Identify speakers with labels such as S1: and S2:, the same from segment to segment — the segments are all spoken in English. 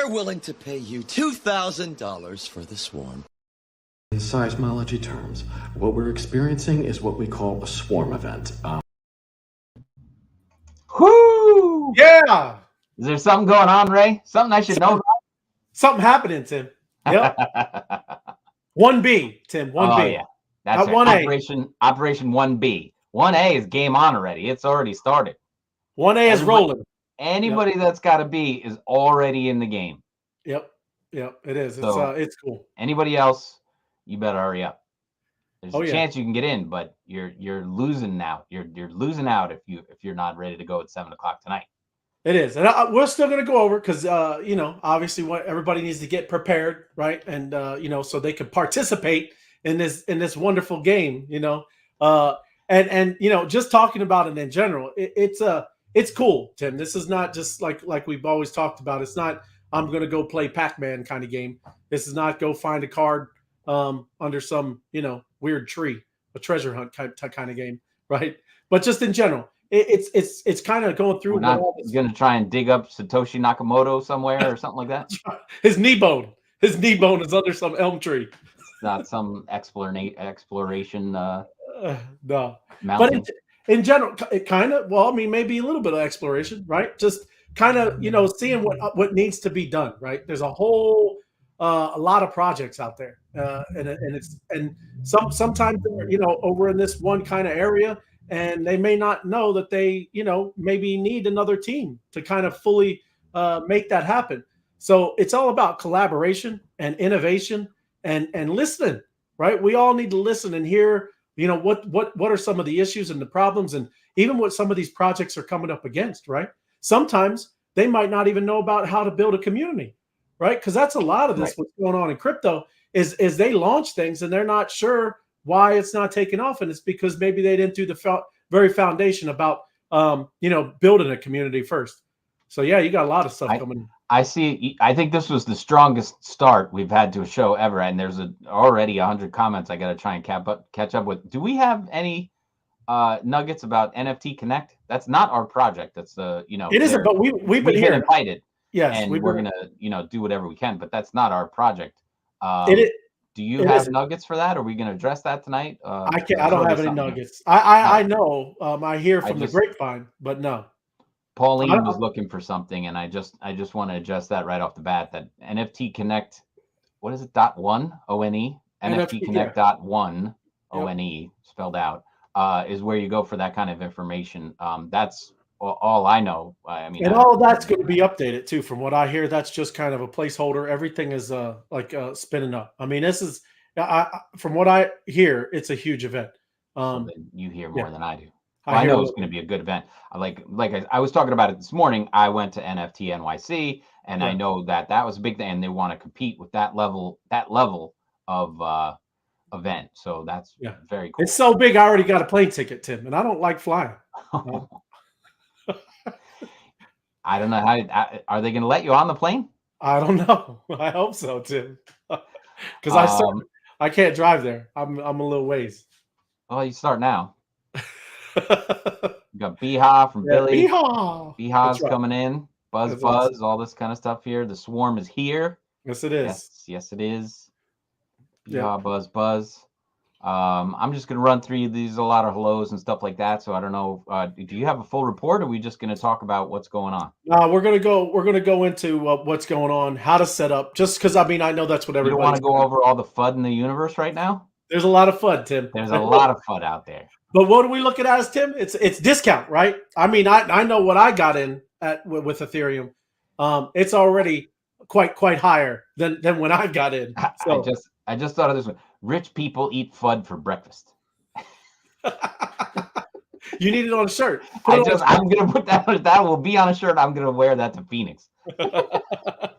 S1: They're willing to pay you $2,000 for the swarm.
S2: In seismology terms, what we're experiencing is what we call a swarm event.
S3: Whoo!
S4: Yeah.
S3: Is there something going on, Ray? Something I should know about?
S4: Something happening, Tim. Yep. 1B, Tim. 1B.
S3: Oh, yeah. That's
S4: not
S3: right.
S4: 1A.
S3: Operation 1B. 1A is game on already. It's already started.
S4: 1A is rolling.
S3: Anybody that's got a B is already in the game.
S4: Yep. Yep. It is.
S3: So,
S4: it's cool.
S3: Anybody else, you better hurry up. There's a
S4: yeah.
S3: chance you can get in, but you're losing now. You're losing out if you're not ready to go at 7 o'clock tonight.
S4: It is, and we're still going to go over because obviously what everybody needs to get prepared, right? And so they can participate in this wonderful game, and just talking about it in general, it's cool, Tim. This is not just like we've always talked about. It's not I'm going to go play Pac-Man kind of game. This is not go find a card under some weird tree, a treasure hunt kind of game, right? But just in general. It's kind of going through.
S3: We're not going to try and dig up Satoshi Nakamoto somewhere or something like that.
S4: His knee bone is under some elm tree.
S3: It's not some exploration. No,
S4: mountain. But in general, it kind of maybe a little bit of exploration, right? Just kind of seeing what needs to be done, right? There's a whole a lot of projects out there, and sometimes they're over in this one kind of area. And they may not know that they, maybe need another team to kind of fully make that happen. So it's all about collaboration and innovation and listening, right? We all need to listen and hear, what are some of the issues and the problems and even what some of these projects are coming up against, right? Sometimes they might not even know about how to build a community, right? Because that's a lot of this, what's going on in crypto is they launch things and they're not sure why it's not taking off, and it's because maybe they didn't do the very foundation about building a community first. So yeah, you got a lot of stuff coming.
S3: I see. I think this was the strongest start we've had to a show ever, and there's already 100 comments I got to try and catch up with. Do we have any nuggets about NFT Connect? That's not our project. That's the
S4: It isn't, but we've been
S3: invited.
S4: Yes,
S3: and we're gonna do whatever we can, but that's not our project. Do you have nuggets for that? Are we going to address that tonight?
S4: I can't. I don't have any nuggets. I know. I hear from the grapevine, but no.
S3: Pauline was looking for something, and I just want to address that right off the bat. That NFT Connect, what is it? .1 ONE NFT Connect .1 ONE spelled out is where you go for that kind of information. That's all I know. I mean,
S4: and all of that's going to be updated too. From what I hear, that's just kind of a placeholder. Everything is spinning up. I mean, this is from what I hear, it's a huge event.
S3: So you hear more than I do. Well, I know it's going to be a good event. I was talking about it this morning. I went to NFT NYC, and I know that was a big thing, and they want to compete with that level of event. So that's very cool.
S4: It's so big. I already got a plane ticket, Tim, and I don't like flying.
S3: I don't know how. Are they going to let you on the plane?
S4: I don't know. I hope so, Tim. Because I can't drive there. I'm a little ways.
S3: Well, you start now. You got Beehaw from Billy. Beehaw's coming in. Buzz, all this kind of stuff here. The swarm is here.
S4: Yes, it is.
S3: Yes, it is. Beehaw, Buzz. I'm just going to run through these, a lot of hellos and stuff like that. So I don't know. Do you have a full report? Or are we just going to talk about what's going on?
S4: We're going to go into what's going on, how to set up. Just because I know that's what everybody.
S3: You don't want to go over all the FUD in the universe right now?
S4: There's a lot of FUD, Tim.
S3: There's a lot of FUD out there.
S4: But what do we look at as, Tim? It's discount, right? I mean, I know what I got in with Ethereum. It's already quite higher than when I got in. So.
S3: I just thought of this one. Rich people eat FUD for breakfast.
S4: You need it on a shirt.
S3: I'm gonna put that. That will be on a shirt. I'm gonna wear that to Phoenix. I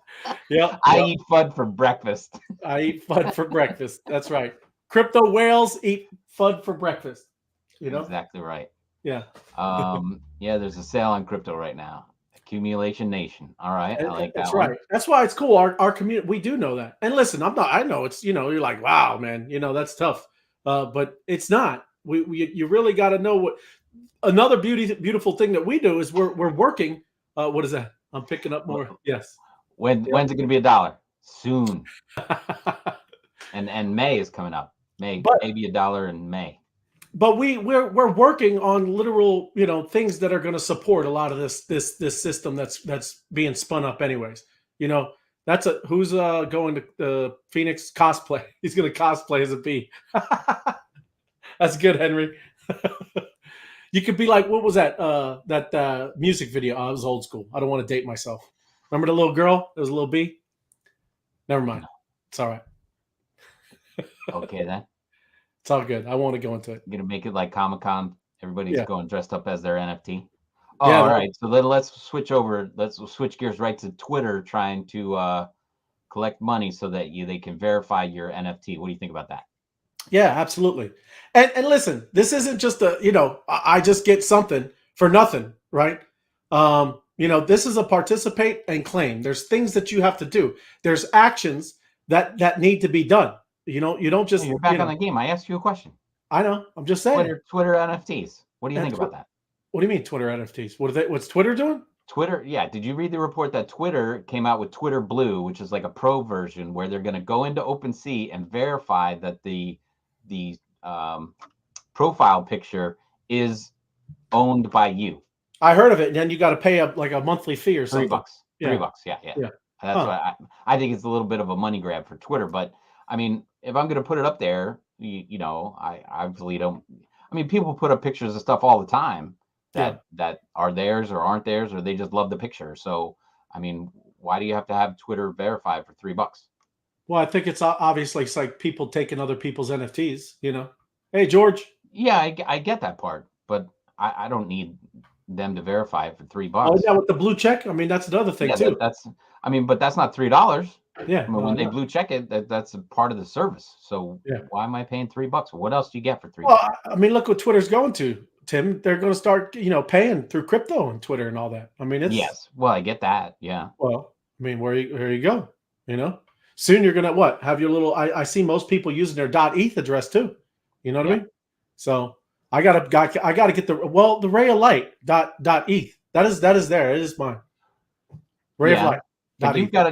S3: eat FUD for breakfast.
S4: I eat FUD for breakfast. That's right. Crypto whales eat FUD for breakfast.
S3: Exactly right.
S4: Yeah.
S3: There's a sale on crypto right now. Accumulation Nation. All right. I like that.
S4: That's right. That's why it's cool. Our community, we do know that. And listen, I know it's, you're like, wow, man, that's tough. But it's not. You really got to know what. Another beautiful thing that we do is we're working. What is that? I'm picking up more. Yes.
S3: When's it going to be $1? Soon. And May is coming up. Maybe $1 in May.
S4: But we're working on literal, things that are going to support a lot of this system that's being spun up anyways. Who's going to the Phoenix cosplay? He's going to cosplay as a bee. That's good, Henry. You could be like, what was that music video? I was old school. I don't want to date myself. Remember the little girl? There was a little bee. Never mind. It's all right.
S3: Okay, then.
S4: It's all good. I want to go into it.
S3: You're gonna make it like Comic-Con. Everybody's going dressed up as their NFT.
S4: Oh,
S3: all right. So then let's switch over. Let's switch gears right to Twitter, trying to collect money so that they can verify your NFT. What do you think about that?
S4: Yeah, absolutely. And listen, this isn't just I just get something for nothing, right? This is a participate and claim. There's things that you have to do. There's actions that need to be done. You don't just.
S3: You're back on the game. I asked you a question.
S4: I know. I'm just saying.
S3: Twitter NFTs. What do you think about that?
S4: What do you mean Twitter NFTs? What's Twitter doing?
S3: Twitter, yeah. Did you read the report that Twitter came out with Twitter Blue, which is like a pro version where they're going to go into OpenSea and verify that the profile picture is owned by you.
S4: I heard of it, and then you got to pay a monthly fee or something.
S3: $3.
S4: Yeah.
S3: $3. Yeah. That's why I think it's a little bit of a money grab for Twitter. But I mean, if I'm going to put it up there, I obviously don't. I mean, people put up pictures of stuff all the time that are theirs or aren't theirs, or they just love the picture. So, I mean, why do you have to have Twitter verified for $3?
S4: Well, I think it's obviously it's like people taking other people's NFTs. Hey, George.
S3: Yeah, I get that part, but I don't need them to verify it for $3.
S4: Oh, yeah, with the blue check. I mean, that's another thing too.
S3: But that's not $3.
S4: Yeah.
S3: I mean, when they blue check it, that's a part of the service. So why am I paying $3? What else do you get for $3?
S4: Well, I mean, look what Twitter's going to, Tim. They're going to start, paying through crypto and Twitter and all that. I mean, it's
S3: yes. Well, I get that. Yeah.
S4: Well, I mean, where you go? Soon you're gonna have your little. I see most people using their .eth address too. You know what I mean? So I gotta get the Ray of Light .eth. That is there. It is mine. Ray of Light.
S3: You've got a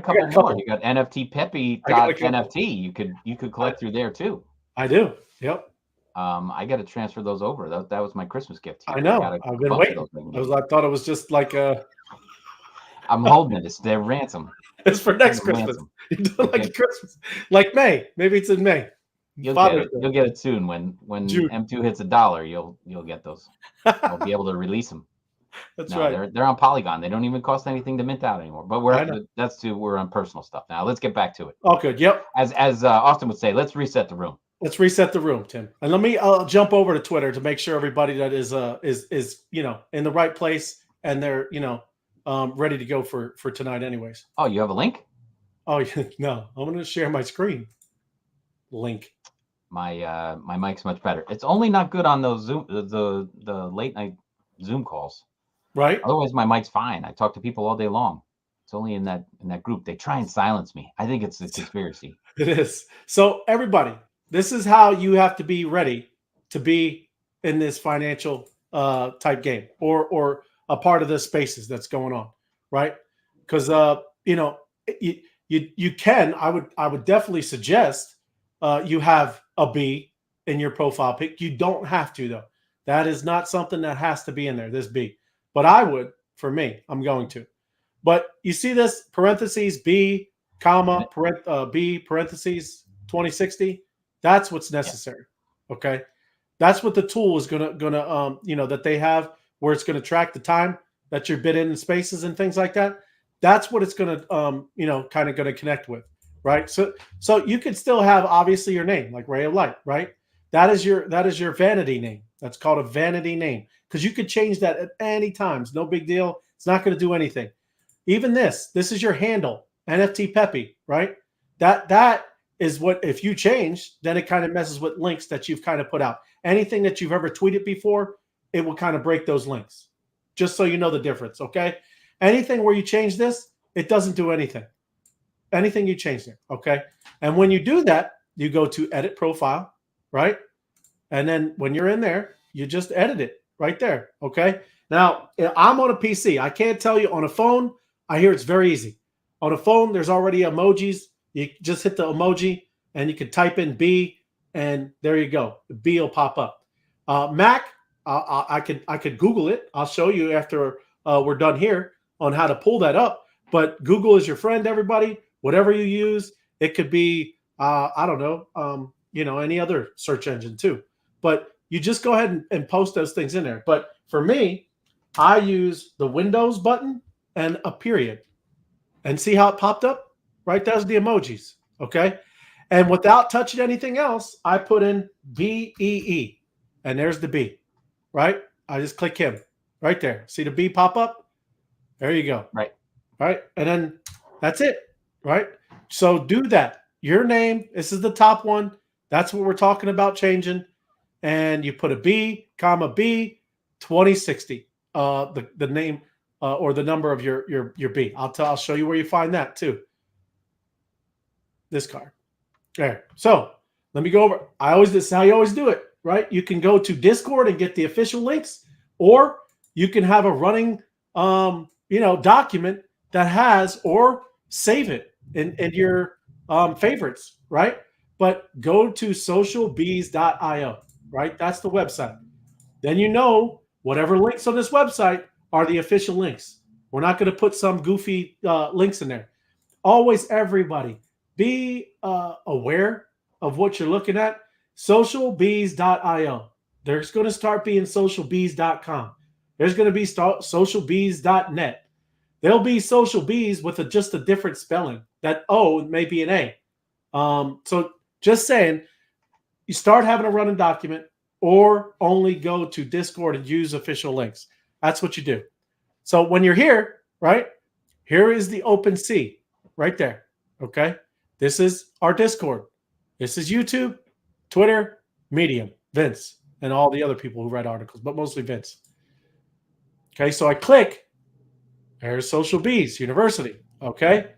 S3: couple more. You got NFT Pepe NFT. You could collect through there too.
S4: I do. Yep.
S3: I got to transfer those over. That was my Christmas gift to you.
S4: I know. I've been waiting. I thought it was just like
S3: I'm holding it. It's their ransom.
S4: It's for next Christmas. You do like Christmas, like May. Maybe it's in May.
S3: You'll get it soon. When June. M2 hits $1, you'll get those. I'll be able to release them.
S4: That's right.
S3: They're on Polygon. They don't even cost anything to mint out anymore. But we're on personal stuff now. Let's get back to it.
S4: Oh, good. Yep.
S3: As Austin would say, let's reset the room.
S4: Let's reset the room, Tim. And let me jump over to Twitter to make sure everybody that is in the right place and they're ready to go for tonight anyways.
S3: Oh, you have a link?
S4: Oh, no. I'm going to share my screen. Link.
S3: My mic's much better. It's only not good on those Zoom the late night Zoom calls.
S4: Right.
S3: Otherwise, my mic's fine. I talk to people all day long. It's only in that group. They try and silence me. I think it's a conspiracy.
S4: It is. So everybody, this is how you have to be ready to be in this financial type game or a part of the spaces that's going on, right? Because you can. I would definitely suggest you have a B in your profile pic. You don't have to though. That is not something that has to be in there. This B, but I would. For me, I'm going to. But you see this parentheses B, comma B parentheses 2060. That's what's necessary. Okay, that's what the tool is gonna that they have where it's gonna track the time that you're bid in spaces and things like that. That's what it's gonna kind of gonna connect with, right? So you could still have obviously your name like Ray of Light, right? That is your vanity name. That's called a vanity name because you could change that at any time. It's no big deal. It's not going to do anything. Even this is your handle, NFT Pepe, right? That is what, if you change, then it kind of messes with links that you've kind of put out. Anything that you've ever tweeted before, it will kind of break those links. Just so you know the difference, okay? Anything where you change this, it doesn't do anything. Anything you change there, okay? And when you do that, you go to edit profile, right? And then when you're in there, you just edit it right there, okay? Now, I'm on a PC. I can't tell you on a phone, I hear it's very easy. On a phone, there's already emojis. You just hit the emoji and you can type in B, and there you go. The B will pop up. Mac, I could Google it. I'll show you after we're done here on how to pull that up. But Google is your friend, everybody. Whatever you use, it could be I don't know, any other search engine too. But you just go ahead and post those things in there. But for me, I use the Windows button and a period. And see how it popped up? Right, there's the emojis. Okay. And without touching anything else, I put in BEE. And there's the B. Right? I just click him right there. See the B pop up? There you go.
S3: Right.
S4: Right. And then that's it. Right. So do that. Your name. This is the top one. That's what we're talking about changing. And you put a B, comma B, 2060. The name or the number of your B. I'll show you where you find that too. This card. There. So let me go over. This is how you always do it, right? You can go to Discord and get the official links, or you can have a running document that has, or save it in your favorites, right? But go to SocialBees.io, right? That's the website. Then whatever links on this website are the official links. We're not going to put some goofy links in there. Always, everybody, be aware of what you're looking at. SocialBees.io. There's going to start being SocialBees.com. There's going to be SocialBees.net. There'll be SocialBees with just a different spelling. That O may be an A. So just saying, you start having a running document, or only go to Discord and use official links. That's what you do. So when you're here, right, here is the OpenSea right there. Okay. This is our Discord. This is YouTube, Twitter, Medium, Vince, and all the other people who write articles, but mostly Vince. Okay. So I click. There's SocialBees University. Okay.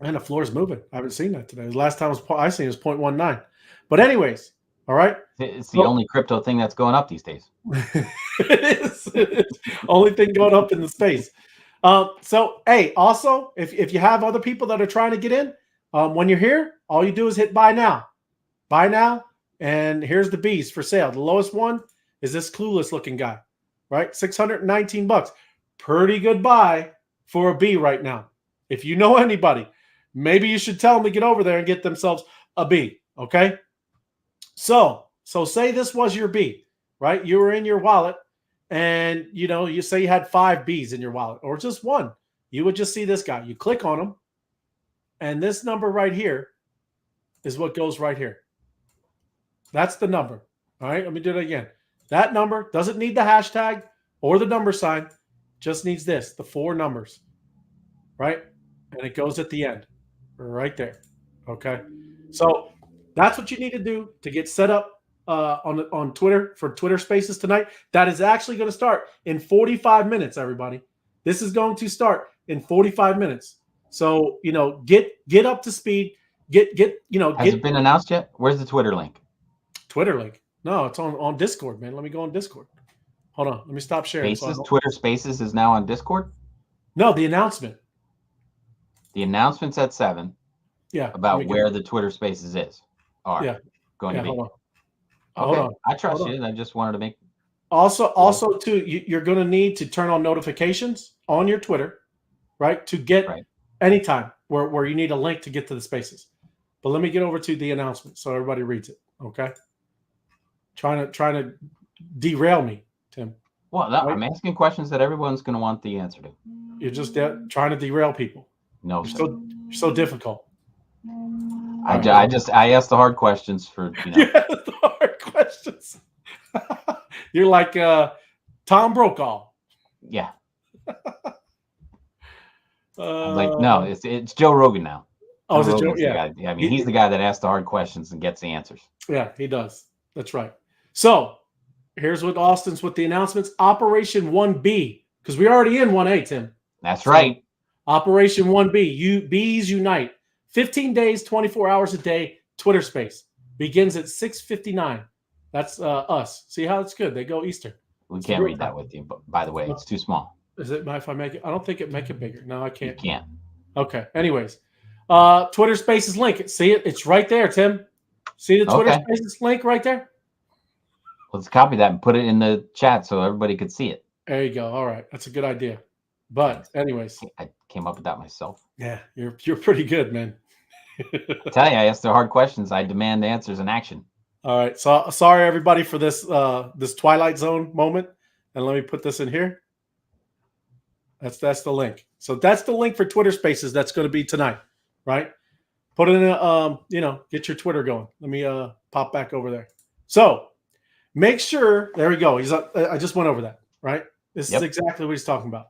S4: And the floor is moving. I haven't seen that today. The last time I seen it was 0.19. But anyways, all right.
S3: It's the only crypto thing that's going up these days.
S4: It is. It's only thing going up in the space. So, hey, also, if you have other people that are trying to get in, when you're here, all you do is hit buy now. Buy now. And here's the Bees for sale. The lowest one is this clueless looking guy, right? $619. Pretty good buy for a B right now. If you know anybody, maybe you should tell them to get over there and get themselves a B. Okay. So say this was your B, right? You were in your wallet and, you say you had 5 Bs in your wallet or just one. You would just see this guy. You click on him, and this number right here is what goes right here. That's the number. All right, let me do it again. That number doesn't need the hashtag or the number sign, just needs this, the 4 numbers, right? And it goes at the end right there. Okay. So that's what you need to do to get set up on Twitter for Twitter Spaces tonight. That is actually going to start in 45 minutes, everybody. This is going to start in 45 minutes. So, get up to speed. Has
S3: it been announced yet? Where's the Twitter link?
S4: Twitter link? No, it's on Discord, man. Let me go on Discord. Hold on. Let me stop sharing.
S3: Spaces, Twitter Spaces is now on Discord?
S4: No, the announcement.
S3: The announcement's at 7.
S4: Yeah.
S3: About where the Twitter Spaces are going to be.
S4: Hold on.
S3: Okay.
S4: Hold on.
S3: I trust you. I just wanted to make.
S4: Also, too, you're going to need to turn on notifications on your Twitter, right? To get anytime where you need a link to get to the spaces. But let me get over to the announcement so everybody reads it. Okay. Trying to derail me, Tim.
S3: Well,
S4: right?
S3: I'm asking questions that everyone's going to want the answer to.
S4: You're just trying to derail people.
S3: No,
S4: you're so difficult.
S3: I ask the hard questions for
S4: the hard questions. You're like Tom Brokaw.
S3: Yeah. No, it's Joe Rogan now.
S4: Oh, is it Joe? Yeah.
S3: I mean, he's the guy that asks the hard questions and gets the answers.
S4: Yeah, he does. That's right. So here's what Austin's with the announcements. Operation 1B, because we're already in 1A, Tim.
S3: That's right.
S4: Operation 1B, Bees Unite. 15 days, 24 hours a day, Twitter space. Begins at 6:59. That's us. See how it's good? They go Eastern.
S3: We can't read that with you, but by the way, it's too small.
S4: Is it if I make it? I don't think it make it bigger. No, I
S3: You
S4: can't.
S3: can't.
S4: Okay. Anyways, Twitter Spaces link. See it? It's right there, Tim. See the Twitter
S3: Okay.
S4: Spaces link right there?
S3: Let's copy that and put it in the chat so everybody could see it.
S4: There you go. All right. That's a good idea. But anyways,
S3: I came up with that myself.
S4: yeah, you're pretty good, man.
S3: I tell you, I ask the hard questions. I demand answers in action.
S4: All right. So sorry everybody for this this Twilight Zone moment. And let me put this in here. That's the link. So that's the link for Twitter Spaces. That's going to be tonight, right? Put in a get your Twitter going. Let me pop back over there. So make sure there we go. I just went over that, right? This is exactly what he's talking about.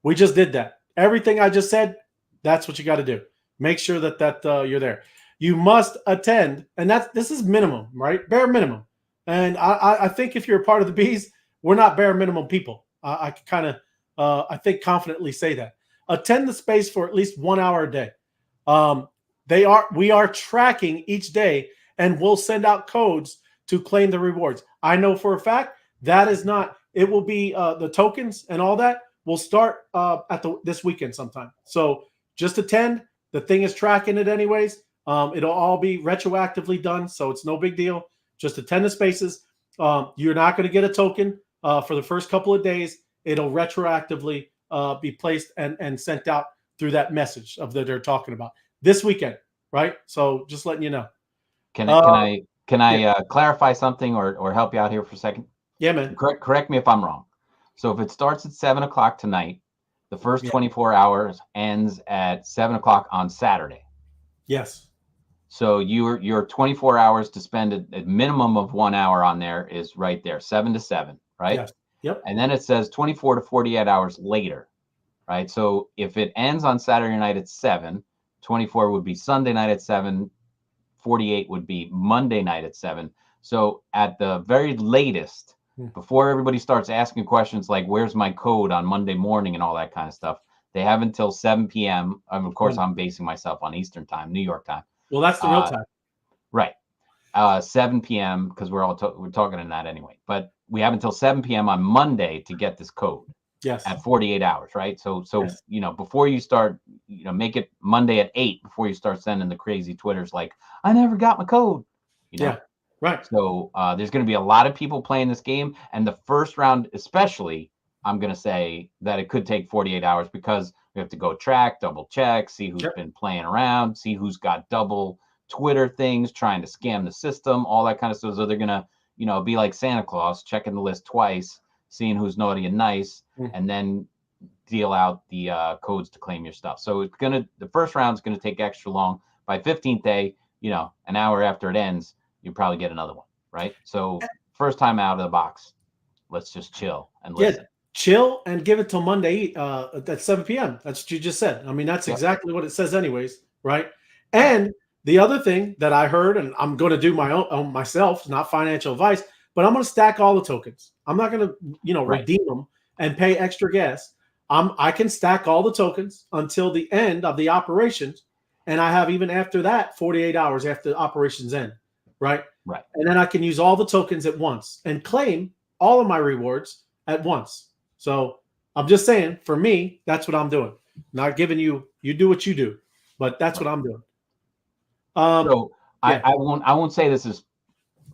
S4: We just did that. Everything I just said, that's what you got to do. Make sure that you're there. You must attend, and this is minimum, right? Bare minimum. And I think if you're a part of the Bees, we're not bare minimum people. I kind of I think confidently say that. Attend the space for at least 1 hour a day. We are tracking each day, and we'll send out codes to claim the rewards. I know for a fact that is not. It will be the tokens and all that will start this weekend sometime. So just attend. The thing is tracking it anyways. It'll all be retroactively done, so it's no big deal. Just attend the spaces. You're not going to get a token for the first couple of days. It'll retroactively be placed and sent out through that message that they're talking about this weekend, right? So just letting you know.
S3: Can I clarify something or help you out here for a second?
S4: Yeah, man.
S3: Correct me if I'm wrong. So if it starts at 7 o'clock tonight, the first 24 hours ends at 7 o'clock on Saturday.
S4: Yes.
S3: So your 24 hours to spend a minimum of 1 hour on there is right there, 7 to 7, right?
S4: Yes. Yep.
S3: And then it says 24 to 48 hours later, right? So if it ends on Saturday night at 7, 24 would be Sunday night at 7, 48 would be Monday night at 7. So at the very latest, before everybody starts asking questions like, where's my code on Monday morning and all that kind of stuff, they have until 7 p.m. Of course, I'm basing myself on Eastern time, New York time.
S4: Well, that's the real time.
S3: Right. 7 p.m. because we're talking in that anyway. But we have until 7 p.m. on Monday to get this code.
S4: Yes.
S3: At 48 hours, right? So
S4: Yes.
S3: Before you start, make it Monday at 8 before you start sending the crazy Twitters like, I never got my code.
S4: Yeah. Right.
S3: So there's going to be a lot of people playing this game, and the first round, especially, I'm going to say that it could take 48 hours because we have to go track, double check, see who's been playing around, see who's got double Twitter things, trying to scam the system, all that kind of stuff. So they're going to, be like Santa Claus, checking the list twice, seeing who's naughty and nice, and then deal out the codes to claim your stuff. So the first round is going to take extra long. By 15th day, an hour after it ends, you probably get another one, right? So first time out of the box, let's just chill and listen.
S4: Yeah, chill and give it till Monday at 7 p.m. That's what you just said. I mean, that's exactly what it says anyways, right? And the other thing that I heard, and I'm going to do my own myself, not financial advice, but I'm going to stack all the tokens. I'm not going to, redeem them and pay extra gas. I can stack all the tokens until the end of the operations. And I have even after that, 48 hours after the operations end. Right.
S3: Right.
S4: And then I can use all the tokens at once and claim all of my rewards at once. So I'm just saying, for me, that's what I'm doing. Not giving you do what you do, but that's what I'm doing.
S3: I won't say this is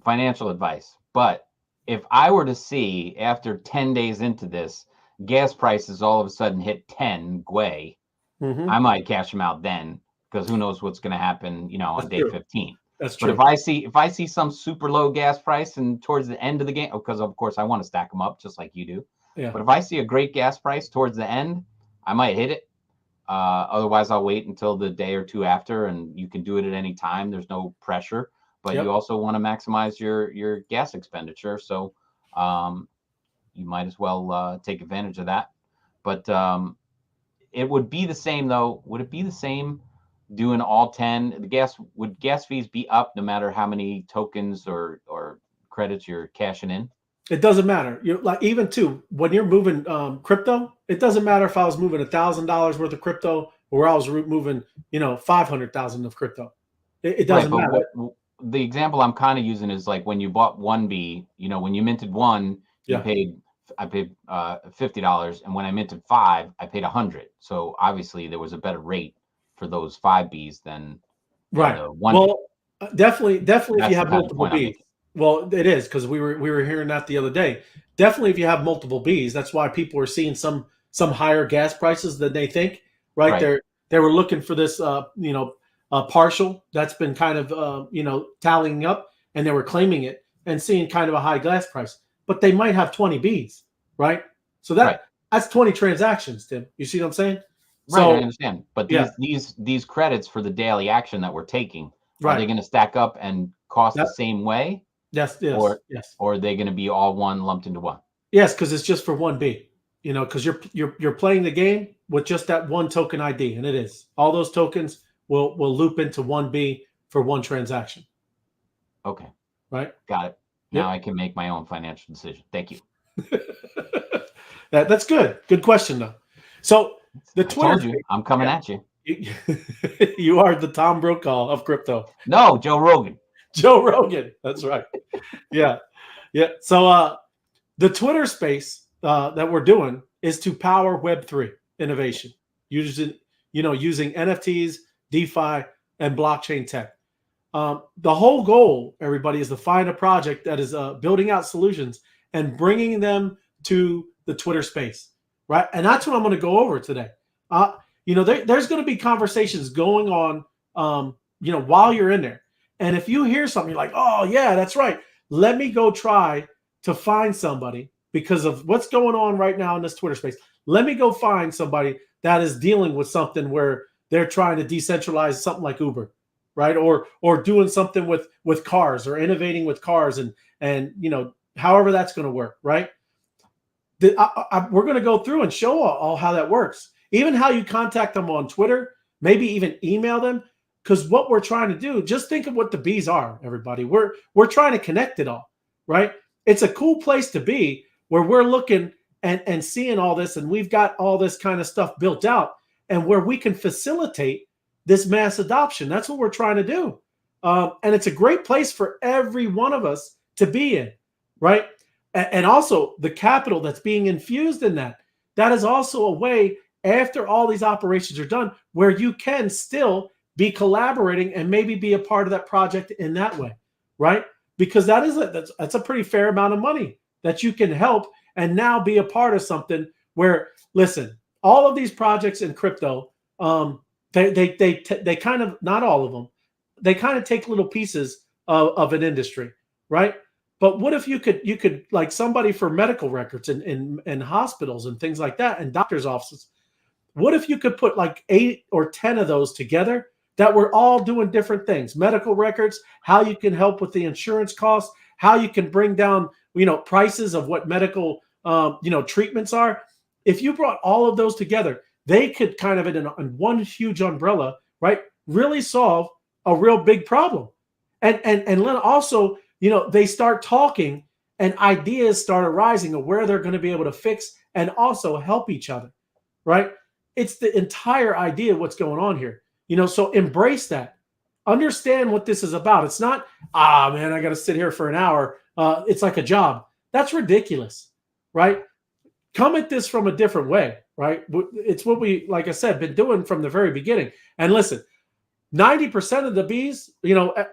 S3: financial advice, but if I were to see after 10 days into this, gas prices all of a sudden hit 10 gwei, I might cash them out then, because who knows what's going to happen, on day 15.
S4: That's true.
S3: But if I see some super low gas price and towards the end of the game, because of course I want to stack them up just like you do.
S4: Yeah.
S3: But if I see a great gas price towards the end, I might hit it. Otherwise, I'll wait until the day or two after, and you can do it at any time. There's no pressure, but you also want to maximize your gas expenditure. So you might as well take advantage of that. But it would be the same, though. Would it be the same doing all 10? Would gas fees be up no matter how many tokens or credits you're cashing in?
S4: It doesn't matter. You're like, even too, when you're moving crypto, it doesn't matter if I was moving $1,000 worth of crypto or I was moving, 500,000 of crypto. It doesn't matter.
S3: The example I'm kind of using is like when you bought 1B, when you minted one, you paid $50, and when I minted 5, I paid 100. So obviously there was a better rate for those 5 Bs than
S4: right.
S3: the 1
S4: Well, definitely,
S3: That's
S4: if you have
S3: the kind of
S4: multiple
S3: point I'm
S4: Bs.
S3: making.
S4: Well, it is, because we were hearing that the other day. Definitely, if you have multiple Bs, that's why people are seeing some higher gas prices than they think. Right?
S3: Right.
S4: They were looking for this, partial that's been kind of tallying up, and they were claiming it and seeing kind of a high gas price. But they might have 20 Bs, right? So
S3: Right.
S4: that's 20 transactions, Tim. You see what I'm saying?
S3: Right,
S4: So
S3: I understand. But
S4: yeah,
S3: these credits for the daily action that we're taking, are
S4: right.
S3: they going to stack up and cost the
S4: That,
S3: same way,
S4: yes,
S3: or
S4: yes.
S3: are they going to be all one lumped into one?
S4: Yes, because it's just for one B. Because you're playing the game with just that one token ID, and it is all those tokens will loop into one B for one transaction.
S3: Okay,
S4: Right.
S3: got it. Now
S4: Yep.
S3: I can make my own financial decision. Thank you.
S4: That's good. Good question though. So the
S3: I
S4: Twitter
S3: told you, I'm coming at you.
S4: you are the Tom Brokaw of crypto.
S3: No, Joe Rogan.
S4: Joe Rogan. That's right. Yeah. Yeah. So the Twitter space that we're doing is to power Web3 innovation using NFTs, DeFi, and blockchain tech. The whole goal, everybody, is to find a project that is building out solutions and bringing them to the Twitter space, right? And that's what I'm going to go over today. There's going to be conversations going on, while you're in there. And if you hear something, you're like, oh, yeah, that's right. Let me go try to find somebody because of what's going on right now in this Twitter space. Let me go find somebody that is dealing with something where they're trying to decentralize something like Uber, right? Or doing something with cars, or innovating with cars, and however that's going to work, right? We're going to go through and show all how that works, even how you contact them on Twitter, maybe even email them. Because what we're trying to do, just think of what the bees are, everybody. We're trying to connect it all, right? It's a cool place to be where we're looking and seeing all this, and we've got all this kind of stuff built out, and where we can facilitate this mass adoption. That's what we're trying to do. And it's a great place for every one of us to be in, right? And also the capital that's being infused in that is also a way, after all these operations are done, where you can still be collaborating and maybe be a part of that project in that way, right? Because that's a pretty fair amount of money that you can help and now be a part of something where, listen, all of these projects in crypto, they kind of, not all of them, they kind of take little pieces of an industry, right? But what if you could like somebody for medical records and hospitals and things like that, and doctors' offices? What if you could put like 8 or 10 of those together that we're all doing different things? Medical records, how you can help with the insurance costs, how you can bring down, prices of what medical, treatments are. If you brought all of those together, they could kind of in one huge umbrella, right, really solve a real big problem. And then also, they start talking and ideas start arising of where they're going to be able to fix and also help each other, right? It's the entire idea of what's going on here. So embrace that. Understand what this is about. It's not, man, I got to sit here for an hour. It's like a job. That's ridiculous, right? Come at this from a different way, right? It's what we, like I said, been doing from the very beginning. And listen, 90% of the bees,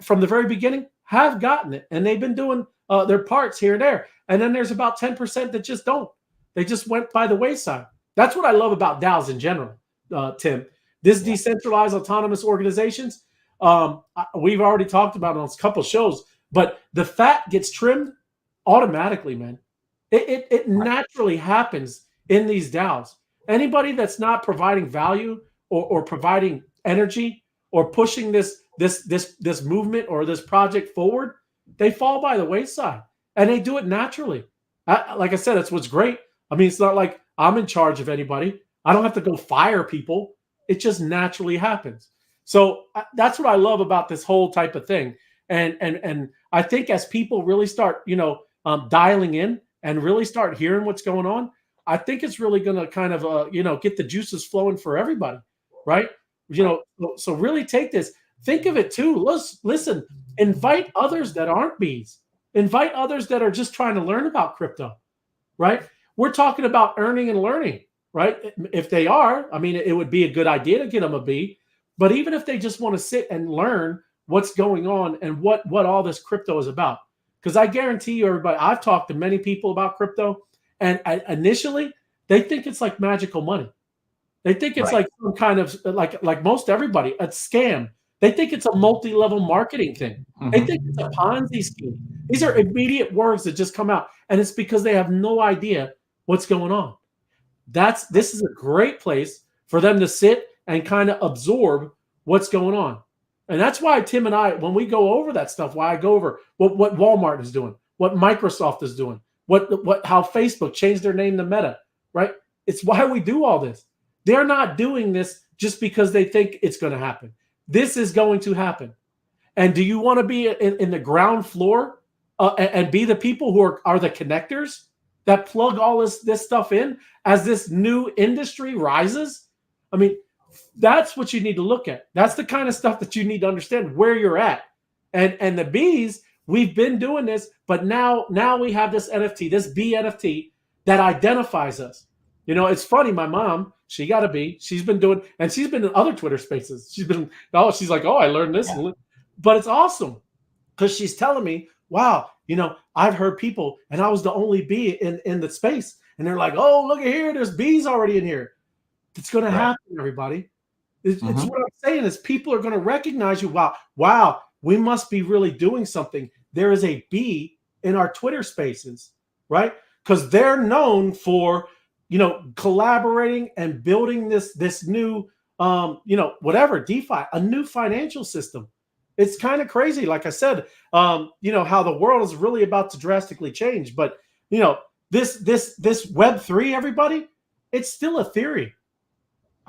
S4: from the very beginning have gotten it, and they've been doing their parts here and there. And then there's about 10% that just don't. They just went by the wayside. That's what I love about DAOs in general, Tim. This decentralized autonomous organizations, we've already talked about it on a couple shows, but the fat gets trimmed automatically, man. It naturally happens in these DAOs. Anybody that's not providing value or providing energy or pushing this movement or this project forward, they fall by the wayside, and they do it naturally. Like I said, that's what's great. I mean, it's not like I'm in charge of anybody. I don't have to go fire people. It just naturally happens. So that's what I love about this whole type of thing. And I think as people really start, dialing in and really start hearing what's going on, I think it's really going to kind of, get the juices flowing for everybody, right? So really take this. Think of it too. Listen, invite others that aren't bees. Invite others that are just trying to learn about crypto, right? we're talking about earning and learning, right? If they are, I mean, it would be a good idea to get them a B. But even if they just want to sit and learn what's going on and what all this crypto is about, because I guarantee you, everybody, I've talked to many people about crypto, and initially they think it's like magical money. They think it's like some kind of like most everybody, a scam. They think it's a multi-level marketing thing. They think it's a Ponzi scheme. These are immediate words that just come out, and it's because they have no idea what's going on. This is a great place for them to sit and kind of absorb what's going on. And that's why Tim and I, when we go over that stuff, why I go over what Walmart is doing, what Microsoft is doing, how Facebook changed their name to Meta, right? It's why we do all this. They're not doing this just because they think it's going to happen. This is going to happen. And do you want to be in the ground floor and be the people who are the connectors that plug all this stuff in as this new industry rises? I mean, that's what you need to look at. That's the kind of stuff that you need to understand where you're at. And the bees, we've been doing this, but now we have this NFT, this bee NFT that identifies us. You know, it's funny. My mom, she got a bee. She's been doing, and she's been in other Twitter spaces. She's like, oh, I learned this. Yeah. But it's awesome because she's telling me, wow, you know, I've heard people, and I was the only bee in the space. And they're like, oh, look at here. There's bees already in here. It's going to happen, everybody. It's what I'm saying is people are going to recognize you. Wow, we must be really doing something. There is a bee in our Twitter spaces, right? Because they're known for, you know, collaborating and building this new, you know, whatever, DeFi, a new financial system. It's kind of crazy. Like I said, you know, how the world is really about to drastically change. But, you know, this Web3, everybody, it's still a theory.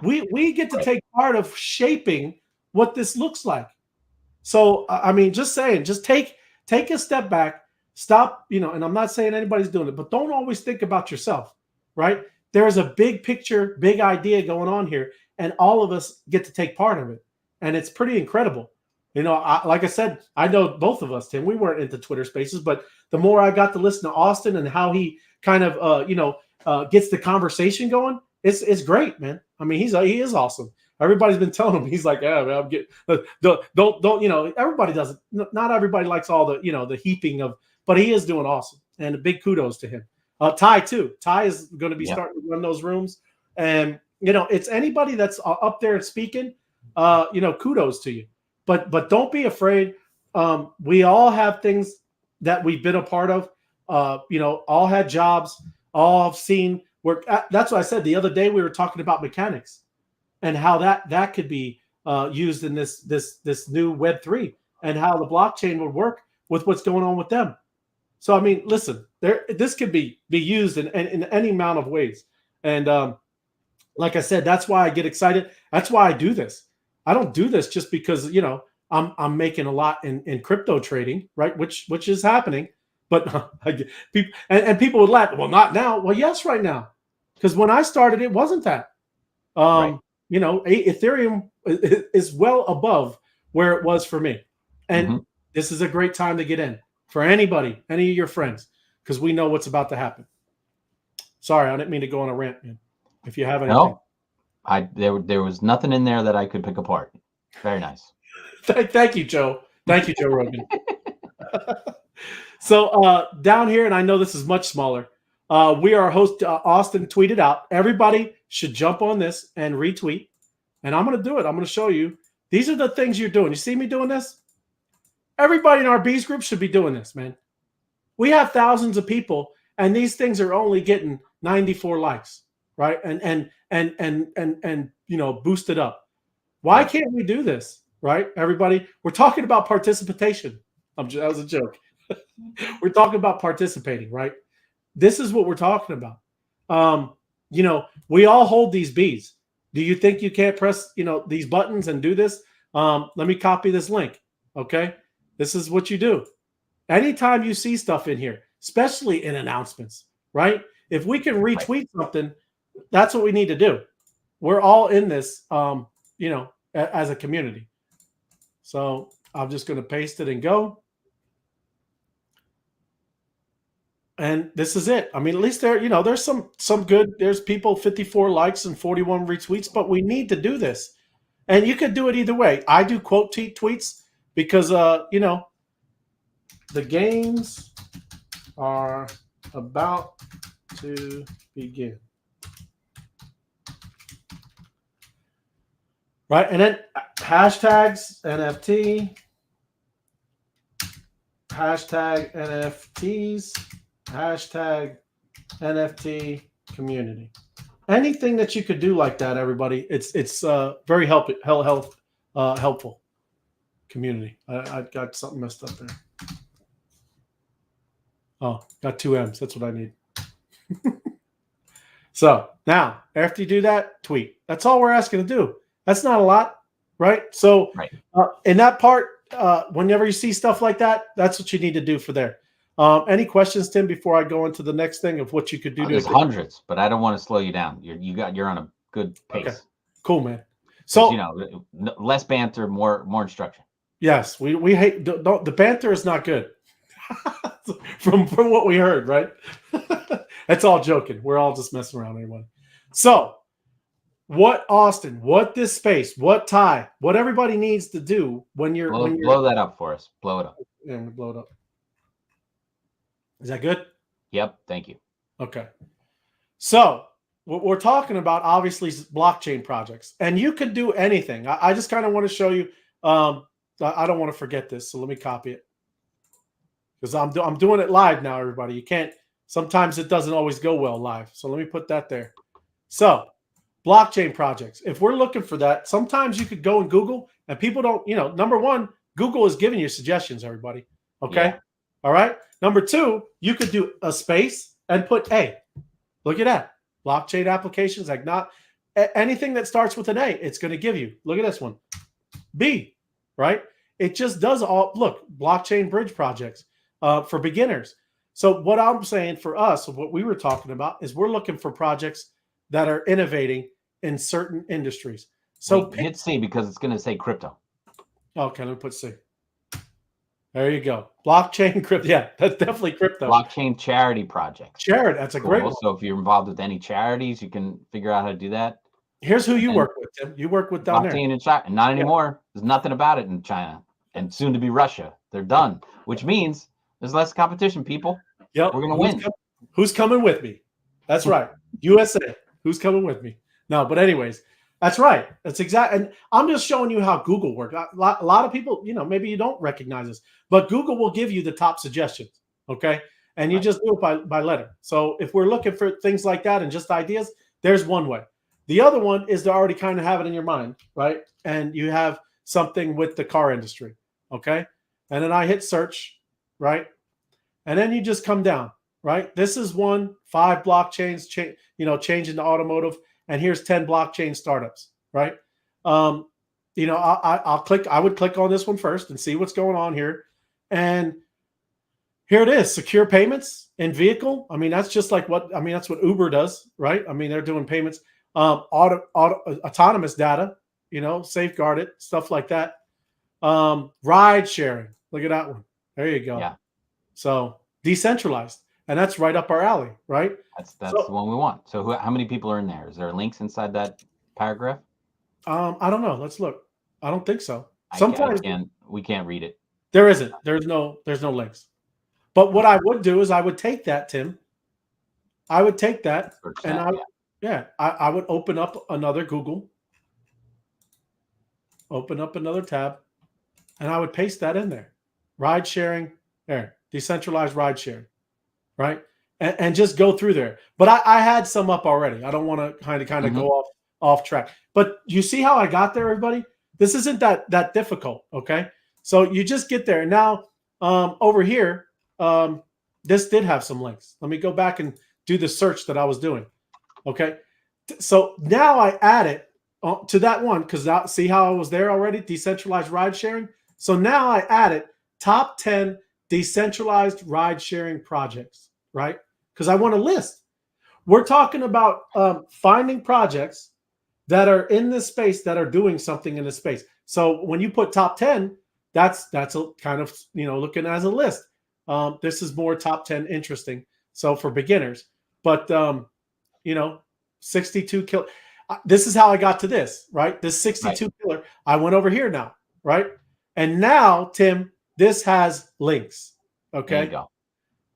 S4: We get to take part of shaping what this looks like. So, I mean, just saying, just take a step back, stop, you know, and I'm not saying anybody's doing it, but don't always think about yourself, right? There is a big picture, big idea going on here, and all of us get to take part of it. And it's pretty incredible. You know, like I said, I know both of us, Tim, we weren't into Twitter spaces, but the more I got to listen to Austin and how he kind of, you know, gets the conversation going, it's great, man. I mean, he is awesome. Everybody's been telling him, he's like, yeah, man, I'm getting, don't, you know, everybody doesn't, not everybody likes all the, you know, the heaping of, but he is doing awesome. And a big kudos to him. Ty too. Ty is going to be starting to run those rooms. And, you know, it's anybody that's up there and speaking, you know, kudos to you. But don't be afraid. We all have things that we've been a part of, you know, all had jobs, all have seen work. That's what I said the other day. We were talking about mechanics and how that could be used in this new Web3 and how the blockchain would work with what's going on with them. So, I mean, listen, this could be used in any amount of ways. And like I said, that's why I get excited. That's why I do this. I don't do this just because, you know, I'm making a lot in crypto trading, right? Which is happening. But people would laugh. Well, not now. Well, yes, right now. Because when I started, it wasn't that. You know, Ethereum is well above where it was for me. And this is a great time to get in for anybody, any of your friends, because we know what's about to happen. Sorry, I didn't mean to go on a rant, man. If you have anything.
S3: No, there was nothing in there that I could pick apart. Very nice.
S4: Thank you, Joe. Thank you, Joe Rogan. So down here, and I know this is much smaller, we are host Austin tweeted out. Everybody should jump on this and retweet. And I'm going to do it. I'm going to show you. These are the things you're doing. You see me doing this? Everybody in our Bees group should be doing this, man. We have thousands of people, and these things are only getting 94 likes, right? And you know, boosted up. Why can't we do this, right? Everybody, we're talking about participation. That was a joke. We're talking about participating, right? This is what we're talking about. You know, we all hold these bees. Do you think you can't press, you know, these buttons and do this? Let me copy this link. Okay. This is what you do. Anytime you see stuff in here, especially in announcements, right? If we can retweet something, that's what we need to do. We're all in this, you know, as a community. So I'm just going to paste it and go. And this is it. I mean, at least there, there's some good. There's people 54 likes and 41 retweets, but we need to do this. And you could do it either way. I do quote tweets because the games are about to begin. Right? And then hashtags NFT, hashtag NFTs, hashtag NFT community. Anything that you could do like that, everybody, it's very helpful. Community. I got something messed up there. Oh, got 2 M's. That's what I need. So now, after you do that, tweet. That's all we're asking to do. That's not a lot, right? So
S3: right.
S4: In that part, whenever you see stuff like that, that's what you need to do for there. Any questions, Tim, before I go into the next thing of what you could do?
S3: There's hundreds, but I don't want to slow you down. You're on a good pace. Okay.
S4: Cool, man. So
S3: less banter, more instruction.
S4: Yes, we hate the banter is not good. from what we heard, right? That's all joking. We're all just messing around, everyone. So, what Austin, what this space, what Ty, what everybody needs to do when you're
S3: blow that up for us. Blow it up.
S4: Yeah, I'm gonna blow it up. Is that good?
S3: Yep. Thank you.
S4: Okay. So what we're talking about, obviously, is blockchain projects, and you could do anything. I just kind of want to show you. I don't want to forget this, so let me copy it because I'm doing it live now. Everybody, you can't. Sometimes it doesn't always go well live, so let me put that there. So, blockchain projects. If we're looking for that, sometimes you could go and Google, and people don't. Number one, Google is giving you suggestions. Everybody, okay, yeah. All right. Number two, you could do a space and put A. Look at that. Blockchain applications, like not anything that starts with an A, it's going to give you. Look at this one. B, right? It just does all, look, blockchain bridge projects for beginners. So what I'm saying for us, what we were talking about is we're looking for projects that are innovating in certain industries. So
S3: hit C because it's going to say crypto.
S4: Okay, let me put C. There you go. Blockchain crypto. Yeah, that's definitely crypto.
S3: Blockchain charity projects.
S4: Charity. That's a great one.
S3: So if you're involved with any charities, you can figure out how to do that.
S4: Here's who you work with, Tim. You work with down there.
S3: In China. Not anymore. Yeah. There's nothing about it in China and soon to be Russia. They're done, which means there's less competition, people.
S4: Yep.
S3: We're going to win.
S4: Who's coming with me? That's right. USA. Who's coming with me? No, but anyways, that's right. That's exact. And I'm just showing you how Google works. A lot of people, maybe you don't recognize this, but Google will give you the top suggestions. Okay. And you just do it by letter. So if we're looking for things like that and just ideas, there's one way. The other one is to already kind of have it in your mind, right? And you have something with the car industry. Okay. And then I hit search, right? And then you just come down, right? This is 5 blockchains, changing the automotive. And here's 10 blockchain startups, right? I'll click. I would click on this one first and see what's going on here. And here it is, secure payments in vehicle. I mean, that's just like that's what Uber does, right? I mean, they're doing payments, autonomous data, safeguarded, stuff like that. Ride sharing. Look at that one. There you go.
S3: Yeah.
S4: So decentralized. And that's right up our alley, right?
S3: That's the one we want. So how many people are in there? Is there links inside that paragraph?
S4: I don't know. Let's look. I don't think so. Sometimes
S3: we can't read it.
S4: There isn't. There's no links. But what I would do is I would take that, Tim. I would take that and I would open up another Google, open up another tab, and I would paste that in there. Ride sharing, there, decentralized ride sharing. Right. And just go through there. But I had some up already. I don't want to kind of go off track. But you see how I got there, everybody? This isn't that difficult. OK, so you just get there. Now, over here, this did have some links. Let me go back and do the search that I was doing. OK, so now I add it to that one because see how I was there already? Decentralized ride sharing. So now I added top 10 decentralized ride sharing projects, right? Because I want a list. We're talking about finding projects that are in this space that are doing something in this space. So when you put top 10, that's a kind of, looking as a list. This is more top 10 interesting. So for beginners, but 62 kill. This is how I got to this, right? This 62 killer. I went over here now, right? And now, Tim, this has links. Okay.
S3: There you go.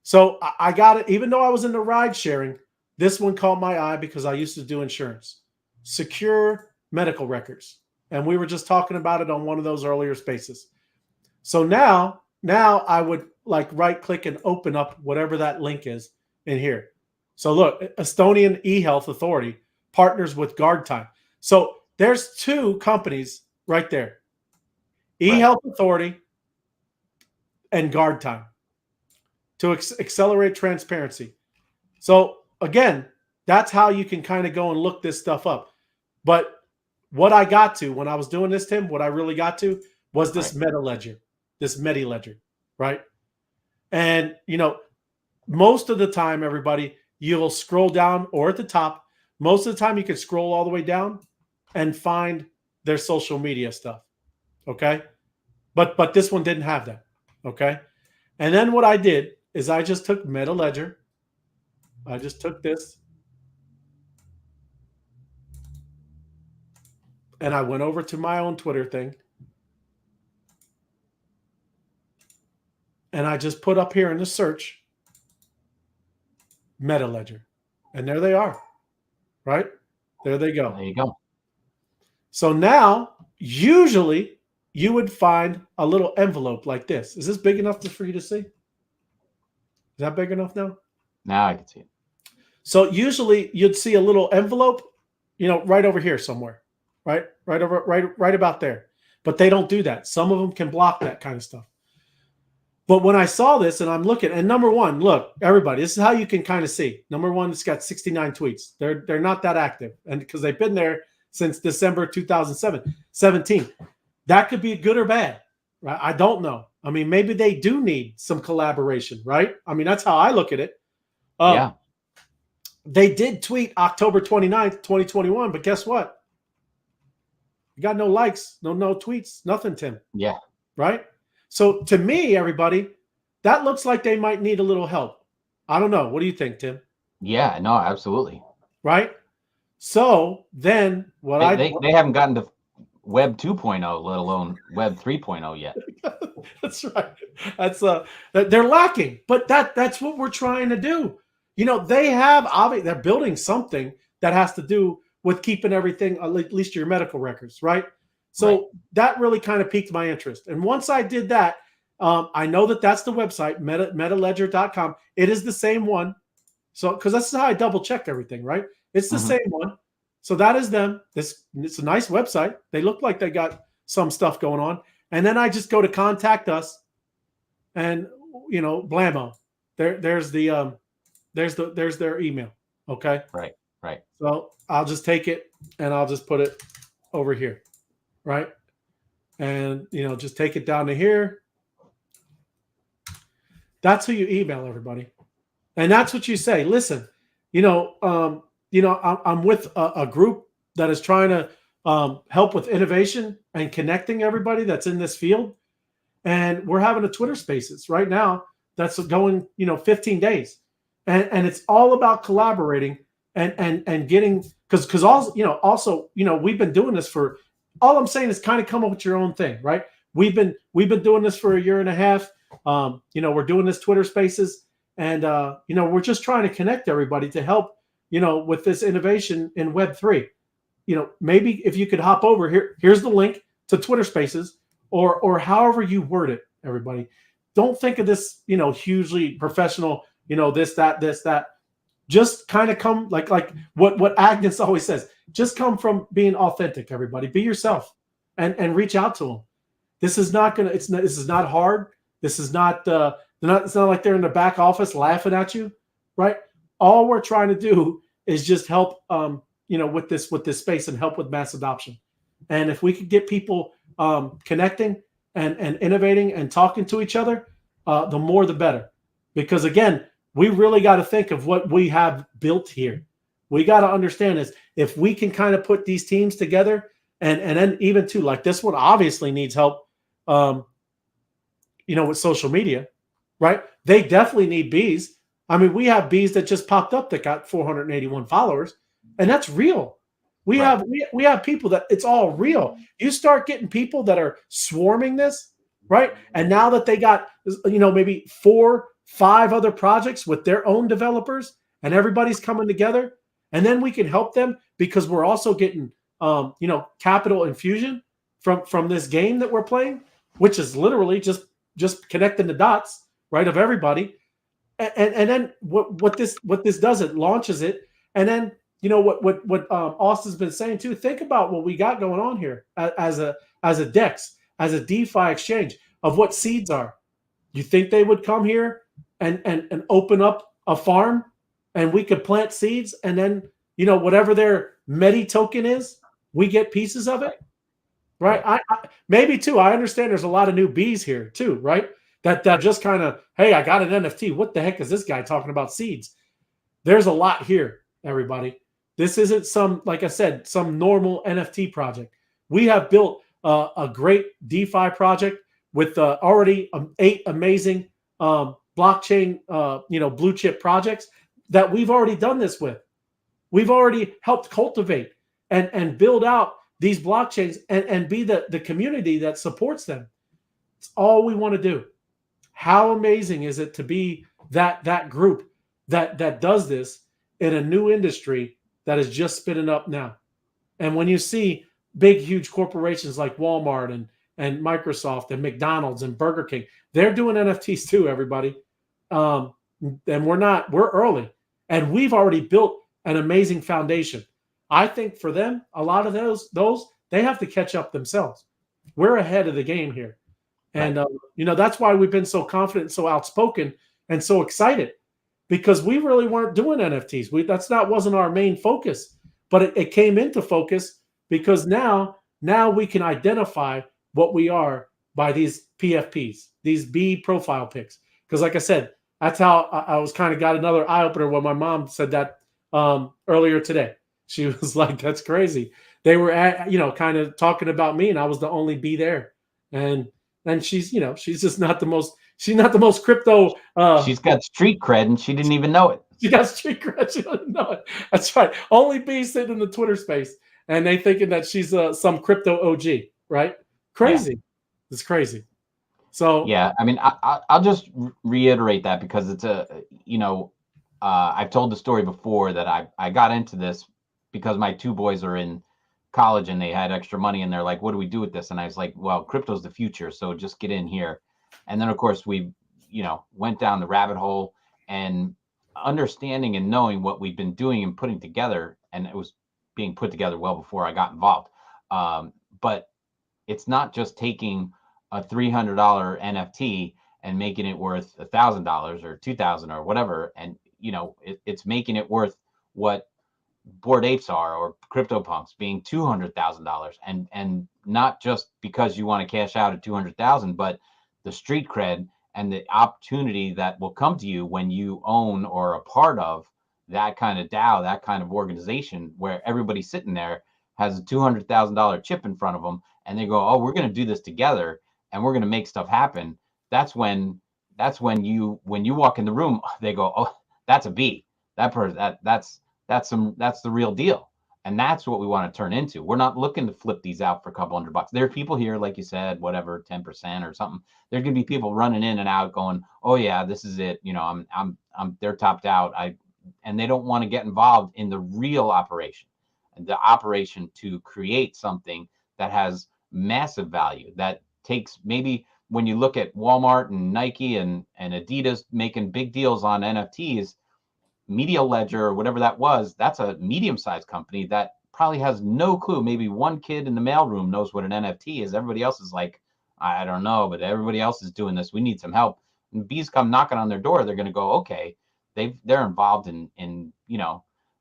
S4: So I got it. Even though I was in the ride sharing, this one caught my eye because I used to do insurance, secure medical records. And we were just talking about it on one of those earlier spaces. So now I would like right click and open up whatever that link is in here. So look, Estonian eHealth Authority partners with Guard Time. So there's two companies right there, eHealth Authority and Guard Time, to accelerate transparency. So again, that's how you can kind of go and look this stuff up. But what I got to when I was doing this, Tim, what I really got to was this meta ledger, this meta ledger, right? And, most of the time, everybody, you'll scroll down or at the top. Most of the time you can scroll all the way down and find their social media stuff. Okay. But this one didn't have that. Okay. And then what I did is I just took Meta Ledger. I just took this and I went over to my own Twitter thing. And I just put up here in the search Meta Ledger. And there they are. Right? There they go.
S3: There you go.
S4: So now, usually, you would find a little envelope like this. Is this big enough for you to see? Is that big enough now?
S3: Now I can see it.
S4: So usually you'd see a little envelope, right over here somewhere, right about there. But they don't do that. Some of them can block that kind of stuff. But when I saw this and I'm looking, and number one, look, everybody, this is how you can kind of see. Number one, it's got 69 tweets. They're not that active, and because they've been there since December 2017. That could be good or bad, right? I don't know. I mean, maybe they do need some collaboration, right? I mean, that's how I look at it.
S3: Yeah.
S4: They did tweet October 29th, 2021, but guess what? You got no likes, no tweets, nothing, Tim.
S3: Yeah.
S4: Right? So to me, everybody, that looks like they might need a little help. I don't know. What do you think, Tim?
S3: Yeah, no, absolutely.
S4: Right? So then
S3: they haven't gotten to Web 2.0, let alone Web 3.0 yet.
S4: That's right. That's they're lacking, but that's what we're trying to do. They're building something that has to do with keeping everything, at least your medical records, right? So that really kind of piqued my interest. And once I did that, I know that's the website, metaledger.com. It is the same one. So, because that's how I double check everything, right? It's the same one. So that is them. It's a nice website. They look like they got some stuff going on. And then I just go to contact us and, blammo. There's their email. Okay.
S3: Right.
S4: So I'll just take it and I'll just put it over here. Right. And, just take it down to here. That's who you email, everybody. And that's what you say. Listen, I'm with a group that is trying to help with innovation and connecting everybody that's in this field. And we're having a Twitter Spaces right now that's going, 15 days. And it's all about collaborating and getting, because also, we've been doing this for, all I'm saying is kind of come up with your own thing, right? We've been doing this for a year and a half. We're doing this Twitter Spaces, and we're just trying to connect everybody to help, with this innovation in Web3. Maybe if you could hop over here, here's the link to Twitter Spaces, or however you word it, everybody. Don't think of this, hugely professional, this, that. Just kind of come like what Agnes always says. Just come from being authentic, everybody. Be yourself and reach out to them. This is not this is not hard. This is not it's not like they're in the back office laughing at you, right? All we're trying to do is just help with this space and help with mass adoption. And if we could get people connecting and innovating and talking to each other, the more the better. Because again, we really got to think of what we have built here. We got to understand is if we can kind of put these teams together and then even too, like this one obviously needs help, with social media, right? They definitely need Bees. I mean, we have bees that just popped up that got 481 followers, and that's real. We
S3: Right.
S4: we have people that it's all real. You start getting people that are swarming this, right? And now that they got, maybe 4, 5 other projects with their own developers, and everybody's coming together, and then we can help them because we're also getting, capital infusion from this game that we're playing, which is literally just connecting the dots, right, of everybody. And then what this does, it launches it, and then what Austin's been saying too. Think about what we got going on here as a DEX, as a DeFi exchange, of what seeds are. You think they would come here and open up a farm, and we could plant seeds, and then whatever their Medi token is, we get pieces of it, right? I maybe too. I understand there's a lot of new bees here too, right? That just kind of, hey, I got an NFT. What the heck is this guy talking about seeds? There's a lot here, everybody. This isn't some, like I said, some normal NFT project. We have built a great DeFi project with already 8 amazing blockchain, blue chip projects that we've already done this with. We've already helped cultivate and build out these blockchains and be the community that supports them. It's all we want to do. How amazing is it to be that group that does this in a new industry that is just spinning up now? And when you see big, huge corporations like Walmart and Microsoft and McDonald's and Burger King, they're doing NFTs too, everybody. And we're early. And we've already built an amazing foundation. I think for them, a lot of those they have to catch up themselves. We're ahead of the game here. And, that's why we've been so confident and so outspoken and so excited, because we really weren't doing NFTs. Wasn't our main focus, but it came into focus because now we can identify what we are by these PFPs, these B profile pics. Because like I said, that's how I was kind of got another eye opener when my mom said that earlier today. She was like, that's crazy. They were kind of talking about me, and I was the only B there. And she's just not the most crypto.
S3: She's got street cred and she didn't even know it.
S4: She got street cred. She doesn't know it. That's right. Only B sitting in the Twitter space, and they thinking that she's some crypto OG, right? Crazy. Yeah. It's crazy. So
S3: yeah, I mean, I'll just reiterate that because it's I've told the story before that I got into this because my 2 boys are in college and they had extra money and they're like, what do we do with this? And I was like, well, crypto's the future, so just get in here. And then of course we went down the rabbit hole and understanding and knowing what we've been doing and putting together, and it was being put together well before I got involved. But it's not just taking a $300 NFT and making it worth $1,000 or $2,000 or whatever, and it's making it worth what Bored Apes are or CryptoPunks being $200,000, and not just because you want to cash out at $200,000, but the street cred and the opportunity that will come to you when you own or are a part of that kind of DAO, that kind of organization where everybody sitting there has a $200,000 chip in front of them, and they go, oh, we're going to do this together and we're going to make stuff happen. That's when you walk in the room, they go, oh, that's a B. That person, that's the real deal. And that's what we want to turn into. We're not looking to flip these out for a couple $100. There are people here, like you said, whatever, 10% or something. There's going to be people running in and out going, oh yeah, this is it. They're topped out. And they don't want to get involved in the real operation, and the operation to create something that has massive value, that takes, maybe when you look at Walmart and Nike and Adidas making big deals on NFTs, Media Ledger or whatever that was, that's a medium-sized company that probably has no clue. Maybe one kid in the mailroom knows what an NFT is. Everybody else is like, I don't know, but everybody else is doing this. We need some help. And bees come knocking on their door. They're going to go, okay, they're involved in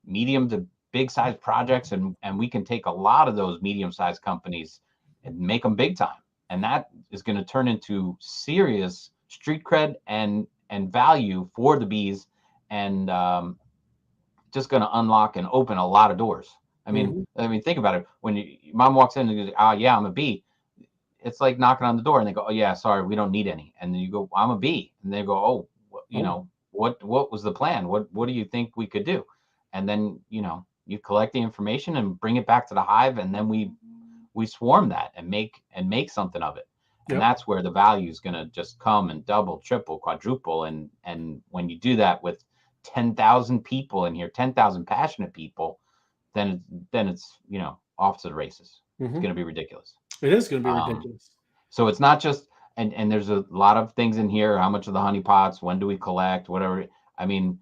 S3: medium to big size projects, and we can take a lot of those medium-sized companies and make them big time. And that is going to turn into serious street cred and value for the bees, and just going to unlock and open a lot of doors. I mean, think about it. When your mom walks in and goes, yeah, I'm a bee. It's like knocking on the door and they go, oh yeah, sorry, we don't need any. And then you go, I'm a bee. And they go, what was the plan? What do you think we could do? And then, you collect the information and bring it back to the hive, and then we swarm that and make something of it. And that's where the value is going to just come and double, triple, quadruple. And when you do that with 10,000 people in here, 10,000 passionate people, then it's, off to the races. It's going to be ridiculous.
S4: It is going to be ridiculous.
S3: So it's not just, and there's a lot of things in here. How much of the honeypots? When do we collect? Whatever. I mean,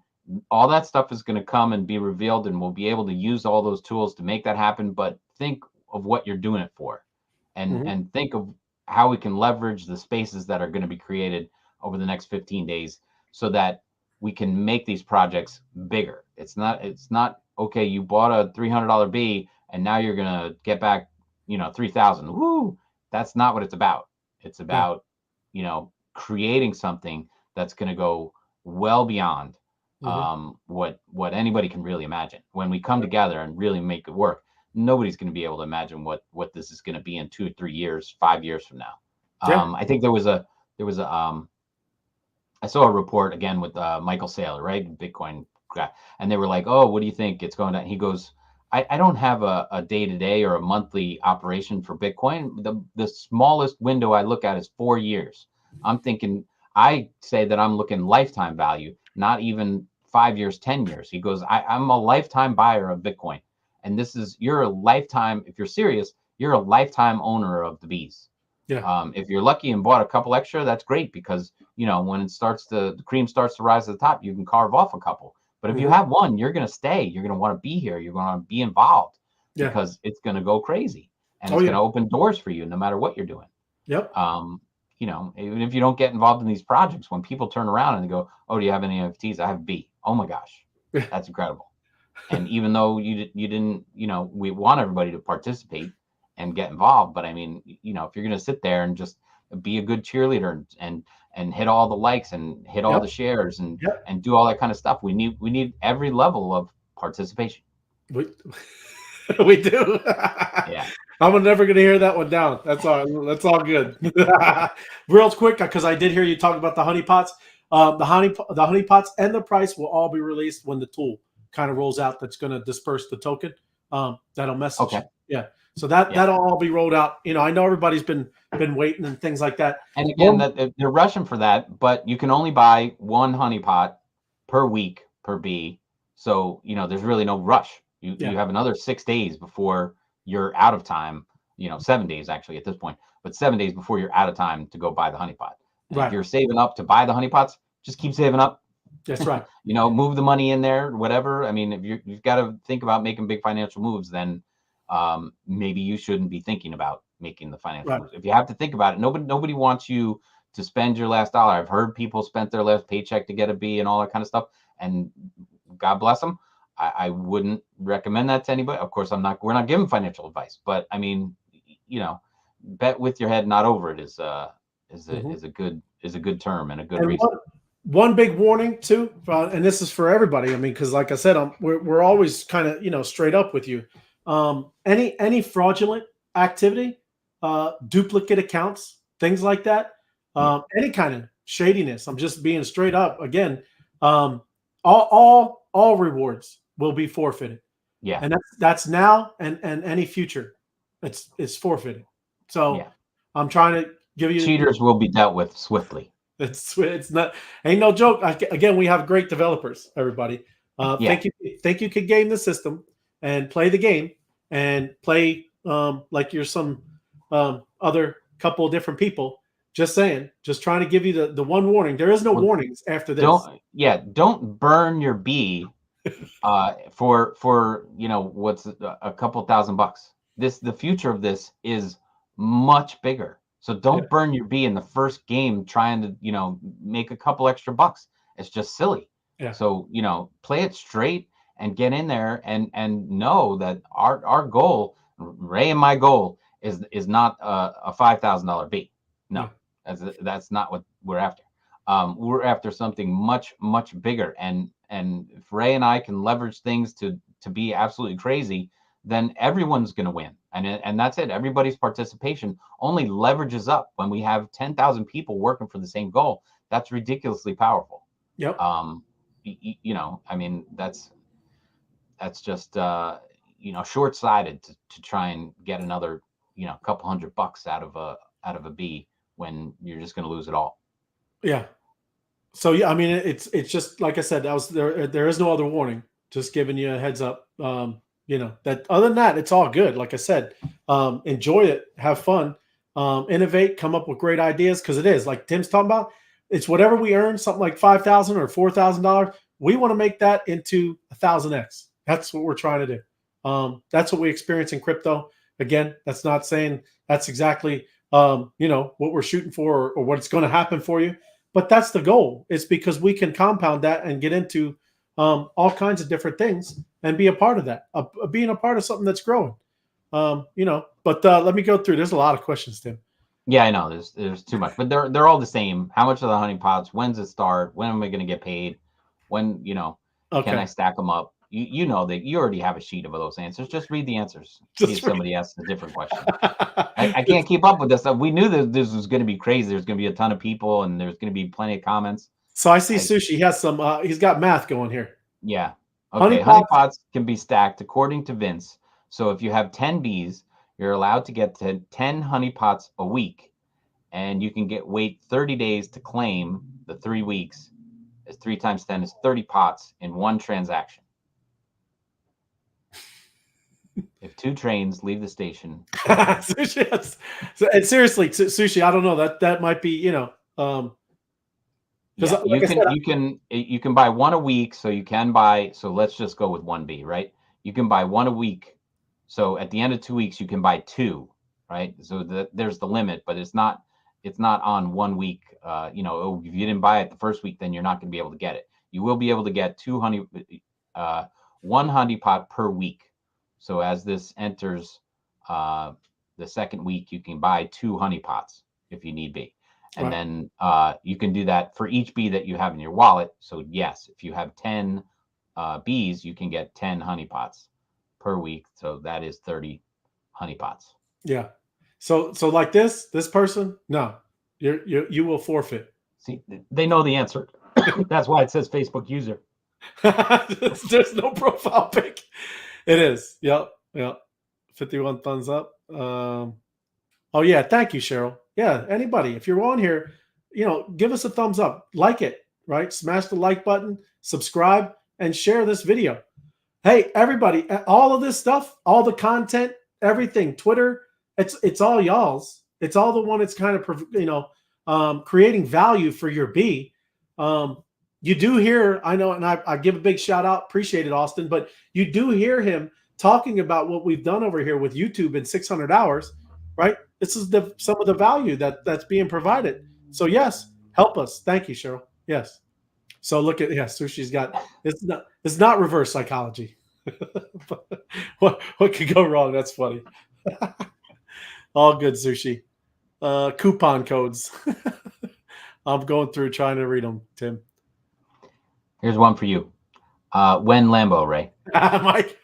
S3: all that stuff is going to come and be revealed, and we'll be able to use all those tools to make that happen. But think of what you're doing it for, and think of how we can leverage the spaces that are going to be created over the next 15 days so that we can make these projects bigger. It's not okay, you bought a $300 bee and now you're going to get back, 3,000. Woo! That's not what it's about. It's about, creating something that's going to go well beyond what anybody can really imagine. When we come together and really make it work, nobody's going to be able to imagine what this is going to be in 2 or 3 years, 5 years from now. I think I saw a report again with Michael Saylor, right? Bitcoin guy. And they were like, oh, what do you think it's going to, he goes, I don't have a day-to-day or a monthly operation for Bitcoin. The smallest window I look at is 4 years. I say that I'm looking lifetime value, not even 5 years, 10 years. He goes, I'm a lifetime buyer of Bitcoin. And you're a lifetime, if you're serious, you're a lifetime owner of the bees. Yeah. If you're lucky and bought a couple extra, that's great, because, when the cream starts to rise to the top, you can carve off a couple. But if you have one, you're going to stay. You're going to want to be here. You're going to be involved because it's going to go crazy, and it's going to open doors for you no matter what you're doing. Yep. Even if you don't get involved in these projects, when people turn around and they go, oh, do you have any NFTs? I have B. Oh my gosh, that's incredible. And even though you didn't, we want everybody to participate and get involved. But I mean, if you're going to sit there and just be a good cheerleader and hit all the likes and hit all the shares and do all that kind of stuff, we need every level of participation.
S4: We do. Yeah. I'm never going to hear that one down. That's all good. Real quick, because I did hear you talk about the honeypots. The honeypots and the price will all be released when the tool kind of rolls out that's going to disperse the token. That'll message. Okay. Yeah. So that'll all be rolled out. I know everybody's been waiting and things like that.
S3: And again, they're rushing for that, but you can only buy one honeypot per week per bee. So, there's really no rush. You have another 6 days before you're out of time, 7 days actually at this point, but 7 days before you're out of time to go buy the honeypot. Right. If you're saving up to buy the honeypots, just keep saving up.
S4: That's right.
S3: Move the money in there, whatever. I mean, if you've got to think about making big financial moves, then maybe you shouldn't be thinking about making the financial moves. If you have to think about it, nobody wants you to spend your last dollar. I've heard people spent their last paycheck to get a bee and all that kind of stuff, and God bless them. I wouldn't recommend that to anybody. Of course, we're not giving financial advice, but I mean, bet with your head, not over it is a good term and a good reason.
S4: One big warning too, and this is for everybody. I mean, because like I said, we're always kind of straight up with you. Any fraudulent activity, duplicate accounts, things like that, any kind of shadiness. I'm just being straight up again. All rewards will be forfeited. Yeah, and that's now and any future, it's forfeited. So I'm trying to give you,
S3: cheaters will be dealt with swiftly.
S4: It's not, ain't no joke. Again, we have great developers, everybody. Think you could game the system and play the game and play like you're some other couple of different people. Just saying, just trying to give you the one warning. There is no warnings after this.
S3: Don't burn your bee for what's a couple $1,000. The future of this is much bigger. So don't burn your bee in the first game trying to, make a couple extra bucks. It's just silly. Yeah. So, play it straight and get in there and know that our goal, Ray and my goal, is not a $5,000 bee. No, that's not what we're after. We're after something much, much bigger. And if Ray and I can leverage things to be absolutely crazy, then everyone's going to win. And that's it. Everybody's participation only leverages up when we have 10,000 people working for the same goal. That's ridiculously powerful.
S4: Yep.
S3: You know, I mean, that's just short-sighted to try and get another couple $100 out of a bee when you're just going to lose it all.
S4: Yeah. So yeah, I mean, it's just like I said, that was there. There is no other warning. Just giving you a heads up. That other than that, it's all good. Like I said, enjoy it, have fun, innovate, come up with great ideas because it is like Tim's talking about. It's whatever we earn, something like $5,000 or $4,000. We want to make that into 1,000x. That's what we're trying to do. That's what we experience in crypto. Again, that's not saying that's exactly what we're shooting for or what it's going to happen for you. But that's the goal. It's because we can compound that and get into all kinds of different things and be a part of that, being a part of something that's growing. But let me go through. There's a lot of questions, Tim.
S3: Yeah, I know. There's too much, but they're all the same. How much are the honeypots? When's it start? When am I going to get paid? When can I stack them up? You know that you already have a sheet of those answers. Just read the answers. See if somebody asks a different question. I can't keep up with this stuff. We knew that this was going to be crazy. There's going to be a ton of people, and there's going to be plenty of comments.
S4: So I see Sushi. He has some. He's got math going here.
S3: Yeah. Okay. Honeypots can be stacked according to Vince. So if you have 10 bees, you're allowed to get to 10 honeypots a week, and you can wait 30 days to claim the 3 weeks. As 3 times 10 is 30 pots in one transaction. If 2 trains leave the station.
S4: Sushi, yes. And seriously, Sushi, I don't know. That might be,
S3: you can buy 1 a week, so you can buy. So let's just go with 1 bee, right? You can buy 1 a week. So at the end of 2 weeks, you can buy 2, right? So there's the limit, but it's not on 1 week. If you didn't buy it the first week, then you're not going to be able to get it. You will be able to get 1 honeypot per week. So as this enters the second week, you can buy 2 honeypots if you need be. And then you can do that for each bee that you have in your wallet. So yes, if you have 10 bees, you can get 10 honeypots per week. So that is 30 honeypots.
S4: Yeah. So like this person, no, you will forfeit.
S3: See, they know the answer. That's why it says Facebook user.
S4: There's no profile pic. It is. Yep. 51 thumbs up. Oh yeah. Thank you, Cheryl. Yeah. Anybody, if you're on here, give us a thumbs up, like it, right? Smash the like button, subscribe, and share this video. Hey, everybody, all of this stuff, all the content, everything, Twitter, it's all y'all's. It's all the one that's kind of, creating value for your bee. You do hear, I know, and I give a big shout out, appreciate it, Austin, but you do hear him talking about what we've done over here with YouTube in 600 hours, right? This is some of the value that's being provided. So yes, help us. Thank you, Cheryl. Yes. So look at, Sushi's got, it's not reverse psychology. what could go wrong? That's funny. All good, Sushi. Coupon codes. I'm going through trying to read them, Tim.
S3: Here's one for you. When Lambo, Ray?
S4: Mike.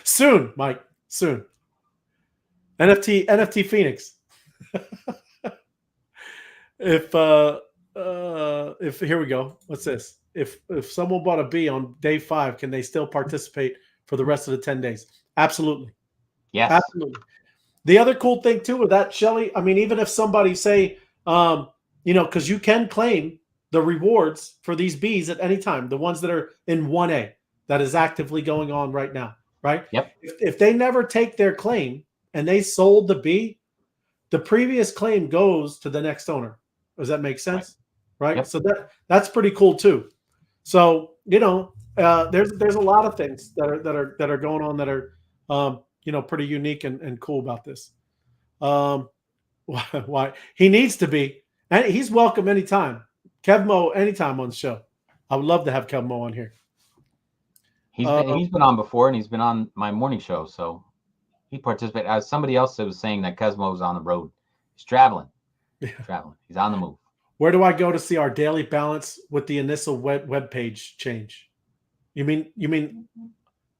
S4: Soon, Mike. Soon. NFT Phoenix. If here we go. What's this? If someone bought a bee on day 5, can they still participate for the rest of the 10 days? Absolutely.
S3: Yes.
S4: Absolutely. The other cool thing too with that, Shelly, I mean, even if somebody say, because you can claim the rewards for these bees at any time, the ones that are in 1A that is actively going on right now, right?
S3: Yep.
S4: If they never take their claim and they sold the bee, the previous claim goes to the next owner. Does that make sense? Right.
S3: Yep.
S4: So that's pretty cool too. So, there's a lot of things that are going on that are, pretty unique and cool about this. Why he needs to be, and he's welcome anytime. Kevmo, anytime on the show. I would love to have Kevmo on here.
S3: He's been on before, and he's been on my morning show, so he participated. As somebody else was saying that Kevmo was on the road. He's traveling. Traveling. He's on the move.
S4: Where do I go to see our daily balance with the initial web page change? You mean?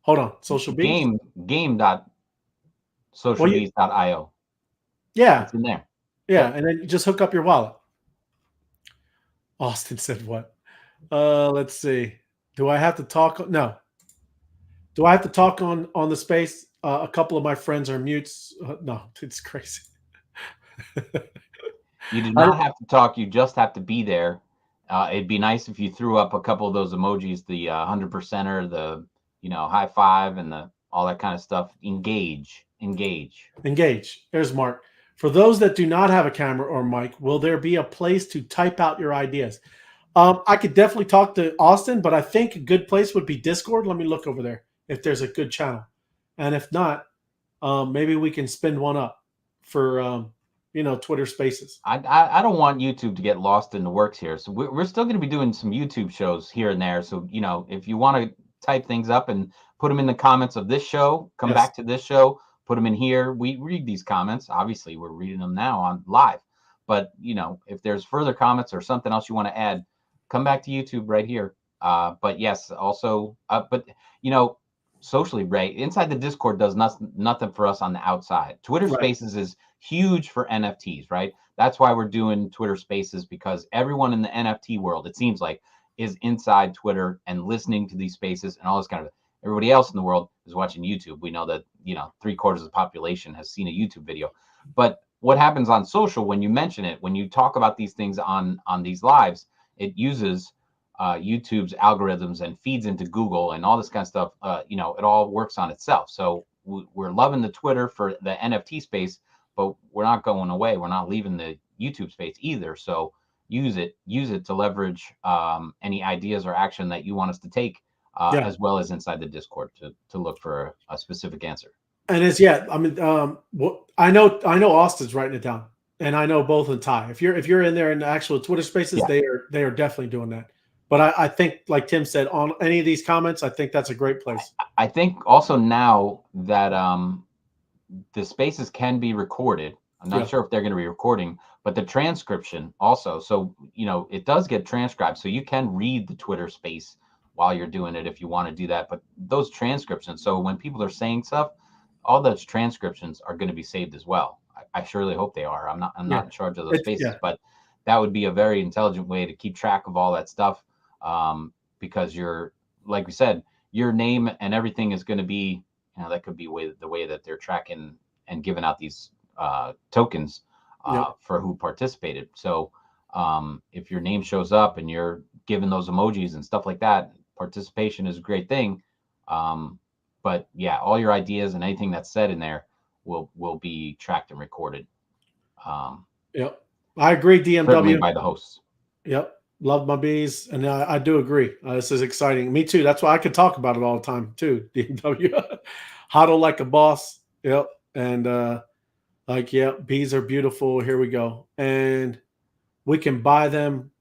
S4: Hold on. SocialBees?
S3: Game.socialbees.io.
S4: Yeah.
S3: It's in there.
S4: Yeah, and then you just hook up your wallet. Austin said what? Let's see. Do I have to talk? No. Do I have to talk on the space? A couple of my friends are mutes. No, it's crazy.
S3: You do not have to talk. You just have to be there. It'd be nice if you threw up a couple of those emojis, the 100%er, the high five, and the all that kind of stuff. Engage.
S4: There's Mark. For those that do not have a camera or mic, will there be a place to type out your ideas? I could definitely talk to Austin, but I think a good place would be Discord. Let me look over there if there's a good channel. And if not, maybe we can spin one up for, Twitter Spaces.
S3: I don't want YouTube to get lost in the works here. So we're still going to be doing some YouTube shows here and there. So, if you want to type things up and put them in the comments of this show, come back to this show, put them in here. We read these comments. Obviously, we're reading them now on live. But, if there's further comments or something else you want to add, come back to YouTube right here. But yes, also, socially, Ray, inside the Discord does nothing for us on the outside. Twitter Spaces is huge for NFTs, right? That's why we're doing Twitter Spaces, because everyone in the NFT world, it seems like, is inside Twitter and listening to these spaces and all this kind of. Everybody else in the world is watching YouTube. We know that 3/4 of the population has seen a YouTube video. But what happens on social when you mention it, when you talk about these things on these lives, it uses YouTube's algorithms and feeds into Google and all this kind of stuff. It all works on itself. So we're loving the Twitter for the NFT space, but we're not going away. We're not leaving the YouTube space either. So use it to leverage any ideas or action that you want us to take, as well as inside the Discord to look for a specific answer.
S4: And I know Austin's writing it down, and I know both and Ty. If you're in there in the actual Twitter Spaces, they are definitely doing that. But I think, like Tim said, on any of these comments, I think that's a great place.
S3: I think also now that the spaces can be recorded. I'm not sure if they're going to be recording, but the transcription also. So, it does get transcribed. So you can read the Twitter space while you're doing it if you want to do that. But those transcriptions, so when people are saying stuff, all those transcriptions are going to be saved as well. I surely hope they are. I'm not in charge of those spaces, but that would be a very intelligent way to keep track of all that stuff. Because you're, like we said, your name and everything is going to be, that could be the way that they're tracking and giving out these tokens for who participated. So if your name shows up and you're given those emojis and stuff like that, participation is a great thing. But yeah, all your ideas and anything that's said in there will be tracked and recorded.
S4: Yep, I agree. DMW
S3: by the hosts.
S4: Yep. Love my bees, and I do agree. This is exciting. Me too. That's why I could talk about it all the time too. DMW, hodl like a boss. Yep, and bees are beautiful. Here we go, and we can buy them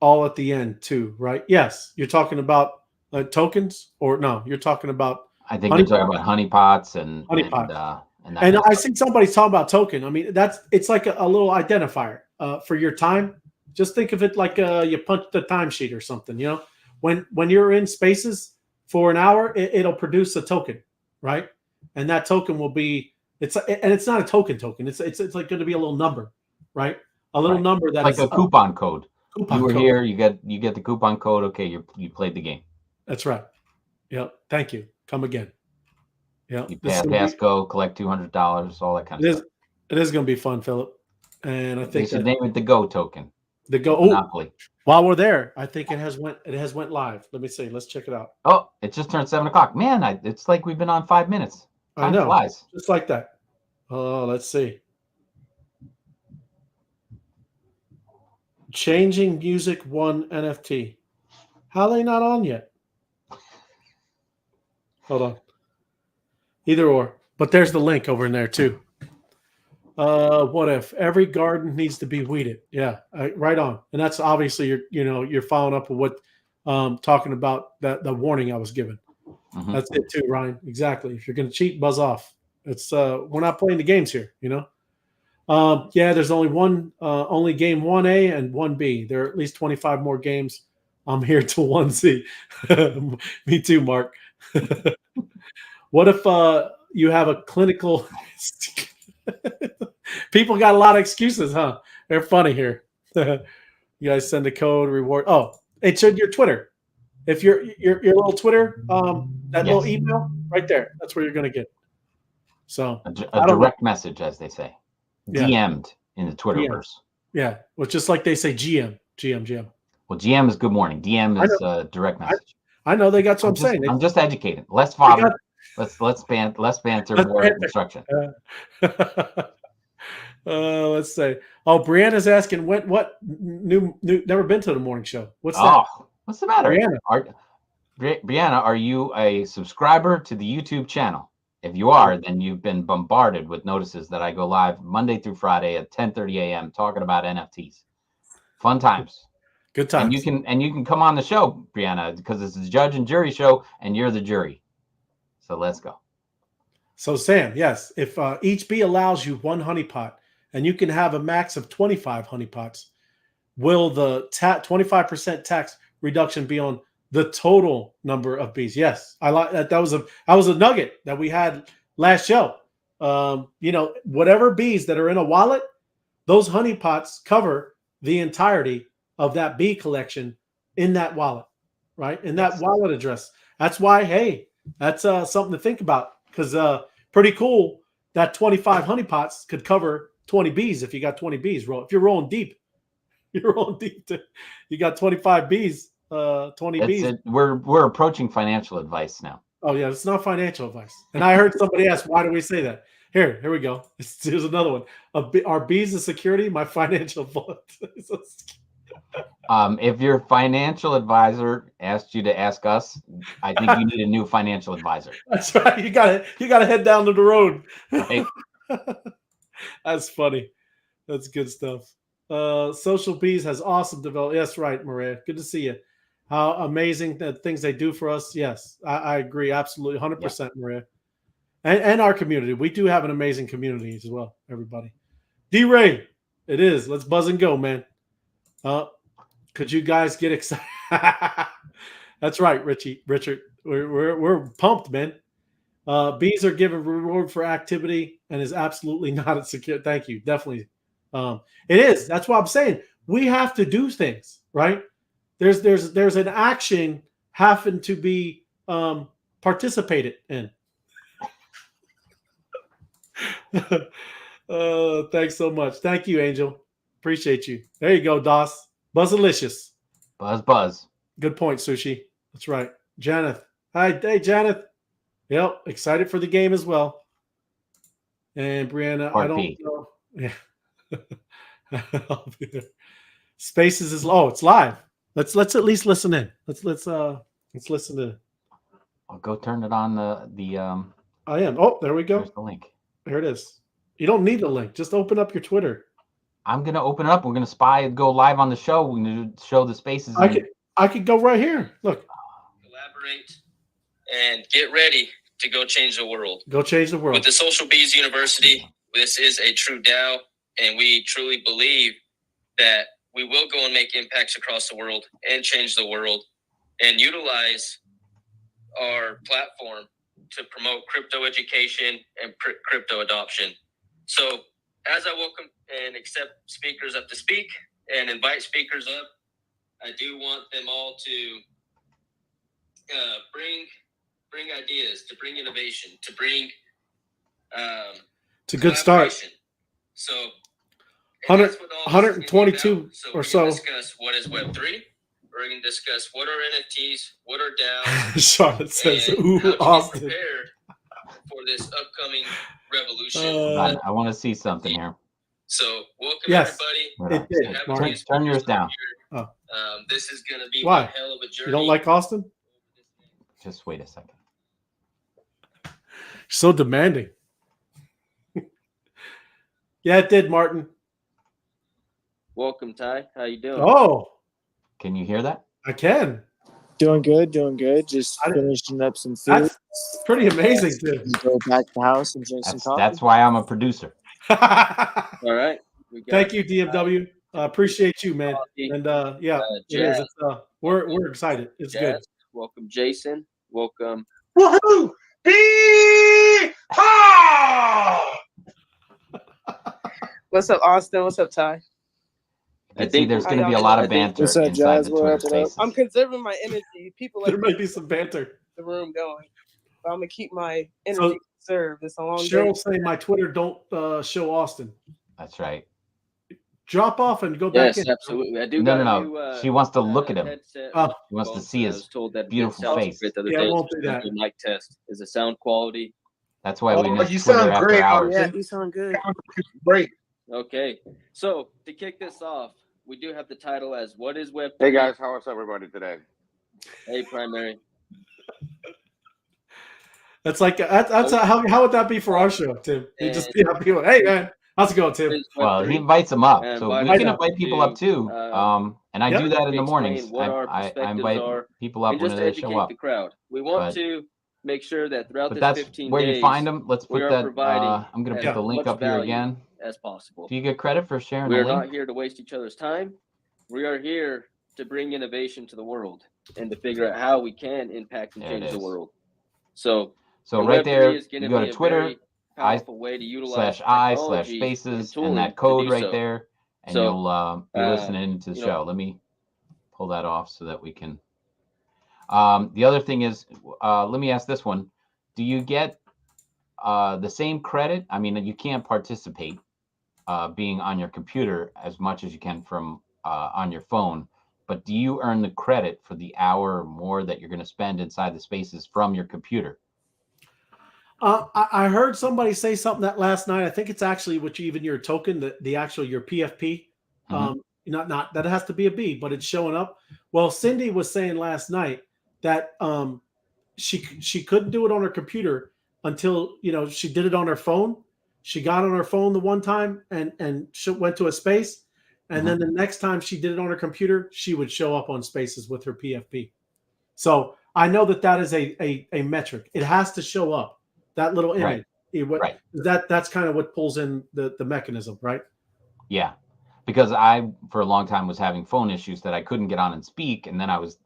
S4: all at the end too, right? Yes, you're talking about tokens, or no? You're talking about.
S3: I think you're talking about honeypots and
S4: honeypots. And I see somebody talking about token. I mean, it's like a little identifier for your time. Just think of it like you punch the timesheet or something. When you're in spaces for an hour, it'll produce a token, right? And that token will be it's not a token. It's like going to be a little number, right? A little number that
S3: like
S4: is
S3: a coupon code. You were here, you get the coupon code. Okay, you played the game.
S4: That's right. Yep. Thank you. Come again. Yeah.
S3: You pass go, collect $200, all that kind of stuff.
S4: It is going to be fun, Philip. And I think
S3: they should name it the Go token.
S4: The Go Monopoly. While we're there, I think it has went live. Let me see. Let's check it out.
S3: Oh, it just turned 7 o'clock. Man, it's like we've been on 5 minutes. Time
S4: I know.
S3: Flies.
S4: Just like that. Oh, let's see. Changing Music 1 NFT. How are they not on yet? Hold on. Either or. But there's the link over in there too. What if every garden needs to be weeded? Yeah, right on. And that's obviously you're following up with what talking about the warning I was given. Mm-hmm. That's it too, Ryan. Exactly. If you're going to cheat, buzz off. It's we're not playing the games here, there's only only game 1A and 1B. There are at least 25 more games. I'm here till 1C. Me too, Mark. What if you have a clinical people got a lot of excuses, huh? They're funny here. You guys send a code reward. Oh, It's in your Twitter. If your little Twitter, that little email right there, that's where you're going to get it. So
S3: a direct message, as they say,
S4: Yeah.
S3: DM'd in the Twitterverse.
S4: Yeah, well, just like they say, GM.
S3: Well, GM is good morning. DM is direct message.
S4: I know they got what I'm saying.
S3: I'm just educated. Less fodder. Less banter, more instruction.
S4: Let's say. Oh, Brianna's asking what new never been to the morning show. What's that?
S3: What's the matter? Brianna, are you a subscriber to the YouTube channel? If you are, then you've been bombarded with notices that I go live Monday through Friday at 10:30 a.m. talking about NFTs. Fun times.
S4: Good times.
S3: And you can come on the show, Brianna, because it's a judge and jury show, and you're the jury. So let's go. So
S4: Sam, yes, if each bee allows you 1 honeypot, and you can have a max of 25 honeypots, will the 25% tax reduction be on the total number of bees? Yes, I like that. That was a nugget that we had last show. Whatever bees that are in a wallet, those honeypots cover the entirety of that bee collection in that wallet, right? In that wallet address. That's why, hey, that's something to think about, because pretty cool that 25 honeypots could cover 20 bees if you got 20 bees. If you're rolling deep, you got 25 bees. 20 bees.
S3: We're approaching financial advice now.
S4: Oh yeah, it's not financial advice. And I heard somebody ask, why do we say that? Here we go. Here's another one. Are bees a security? My financial vault.
S3: If your financial advisor asked you to ask us, I think you need a new financial advisor.
S4: That's right. You gotta head down to the road.
S3: Right?
S4: That's funny. That's good stuff. SocialBees has awesome development. Yes, right, Maria. Good to see you. How amazing the things they do for us. Yes, I agree. Absolutely. 100%, Maria. And our community. We do have an amazing community as well, everybody. D-Ray, it is. Let's buzz and go, man. Could you guys get excited? That's right, Richard. We're pumped, man. Bees are given reward for activity and is absolutely not a secure. Thank you. Definitely. It is. That's what I'm saying. We have to do things, right? There's an action having to be participated in. Thanks so much. Thank you, Angel. Appreciate you. There you go, Doss. Buzzalicious.
S3: Buzz.
S4: Good point, Sushi. That's right. Janeth. Hi, hey, Janeth. Yep, excited for the game as well. And Brianna, I don't know. Yeah. I'll be there. Spaces is it's live. Let's at least listen in. Let's listen to.
S3: I'll go turn it on the
S4: I am. Oh, there we go.
S3: There's the link.
S4: There it is. You don't need the link. Just open up your Twitter.
S3: I'm gonna open it up. We're gonna spy and go live on the show. We're gonna show the spaces.
S4: I could go right here. Look.
S5: Collaborate and get ready to go change the world.
S4: Go change the world.
S5: With the SocialBees University, this is a true DAO, and we truly believe that we will go and make impacts across the world and change the world and utilize our platform to promote crypto education and crypto adoption. So as I welcome and accept speakers up to speak and invite speakers up, I do want them all to bring ideas, to bring innovation, to bring
S4: it's a good start.
S5: So
S4: 122 or so.
S5: We're going to discuss what is Web3. We're going to discuss what are NFTs, what are DAOs.
S4: Charlotte says, "Ooh,
S5: Austin." Prepared for this upcoming revolution.
S3: I want to see something here.
S5: So welcome everybody.
S3: It did. Turn yours down.
S5: This is going to be
S4: one
S5: hell of a journey.
S4: You don't like Austin?
S3: Just wait a second.
S4: So demanding. Yeah, it did, Martin.
S5: Welcome, Ty. How you doing?
S4: Oh.
S3: Can you hear that?
S4: I can.
S6: Doing good. Just finishing up some food.
S4: That's pretty amazing, too.
S6: Go back to the house and drink some coffee.
S3: That's why I'm a producer.
S5: All right.
S4: Thank you, DMW. Appreciate you, man. And yeah, it is. We're excited. It's
S5: Jazz.
S4: good.
S5: Welcome, Jason. Welcome.
S7: Woohoo!
S8: What's up, Austin? What's up, Ty?
S3: And see, there's going to be a lot of banter
S6: What's up,
S3: inside
S6: Jazz?
S3: the
S6: What
S3: Twitter
S6: up, what up?
S3: spaces.
S7: I'm conserving my energy. People like
S4: There may be some banter.
S7: the room going. But I'm gonna keep my energy conserved. It's a long day.
S4: Cheryl saying my Twitter don't show Austin.
S3: That's right.
S4: Drop off and go back
S5: Yes,
S4: in.
S5: absolutely. I do.
S3: No,
S5: got
S3: no,
S5: a
S3: no.
S5: new,
S3: She wants to look at him.
S5: headset
S4: Oh.
S3: She wants to see
S5: I
S3: his
S5: was told that
S3: beautiful
S5: it sounds
S3: face.
S5: great the other
S4: Yeah, I
S5: day.
S4: won't do
S5: Just
S4: that.
S5: a mic test. Is the sound quality
S3: That's why we miss
S8: you
S3: Twitter
S8: sound
S3: after
S8: great,
S3: hours.
S7: Yeah, you sound good.
S8: Great.
S5: okay? So to kick this off, we do have the title as "What is Web?"
S8: Hey guys, how is everybody today?
S5: Hey, primary.
S4: That's like that's how would that be for our show, Tim? You just people, hey man, how's it going, Tim?
S5: What is
S3: Well,
S5: Web3?
S3: he invites them up,
S5: And
S3: so
S5: why
S3: we
S5: does
S3: can
S4: it
S3: invite people
S5: do,
S3: up too. And I
S4: Yep.
S3: do that in the
S5: explain
S3: mornings.
S5: what our
S3: I
S5: perspectives
S3: invite
S5: are,
S3: people up
S5: and
S3: when
S5: just to
S3: they
S5: educate
S3: show up.
S5: the crowd. We want
S3: But-
S5: to make sure that throughout
S3: But
S5: this
S3: that's
S5: 15
S3: where
S5: days,
S3: you find them. Let's
S5: we
S3: put
S5: are
S3: that.
S5: providing
S3: I'm going to
S5: as
S3: put the link
S5: much
S3: up here
S5: value
S3: again.
S5: as possible.
S3: Do you get credit for sharing
S5: We
S3: the
S5: are
S3: link?
S5: not here to waste each other's time. We are here to bring innovation to the world and to figure out how we can impact and
S3: There it
S5: change the
S3: is.
S5: world. So
S3: So
S5: the
S3: right
S5: Web3
S3: there,
S5: is
S3: you
S5: gonna
S3: go
S5: be
S3: to
S5: a
S3: Twitter,
S5: very powerful way to utilize
S3: /I/spaces
S5: technology
S3: and
S5: tooling
S3: that
S5: to
S3: code
S5: do
S3: right
S5: so.
S3: there, and
S5: So,
S3: you'll be listening to the
S5: you know-
S3: show. Let me pull that off so that we can. The other thing is, let me ask this one: do you get the same credit? I mean, you can't participate being on your computer as much as you can from on your phone, but do you earn the credit for the hour or more that you're going to spend inside the spaces from your computer?
S4: I heard somebody say something that last night. I think it's actually even your token, the actual your PFP. Not that it has to be a B, but it's showing up. Well, Cindy was saying last night that she couldn't do it on her computer until she did it on her phone. She got on her phone the one time and she went to a space, and then the next time she did it on her computer, she would show up on spaces with her PFP. So I know that is a metric. It has to show up. That little image,
S3: Right.
S4: That's kind of what pulls in the mechanism, right?
S3: Yeah, because I for a long time was having phone issues that I couldn't get on and speak, and then I was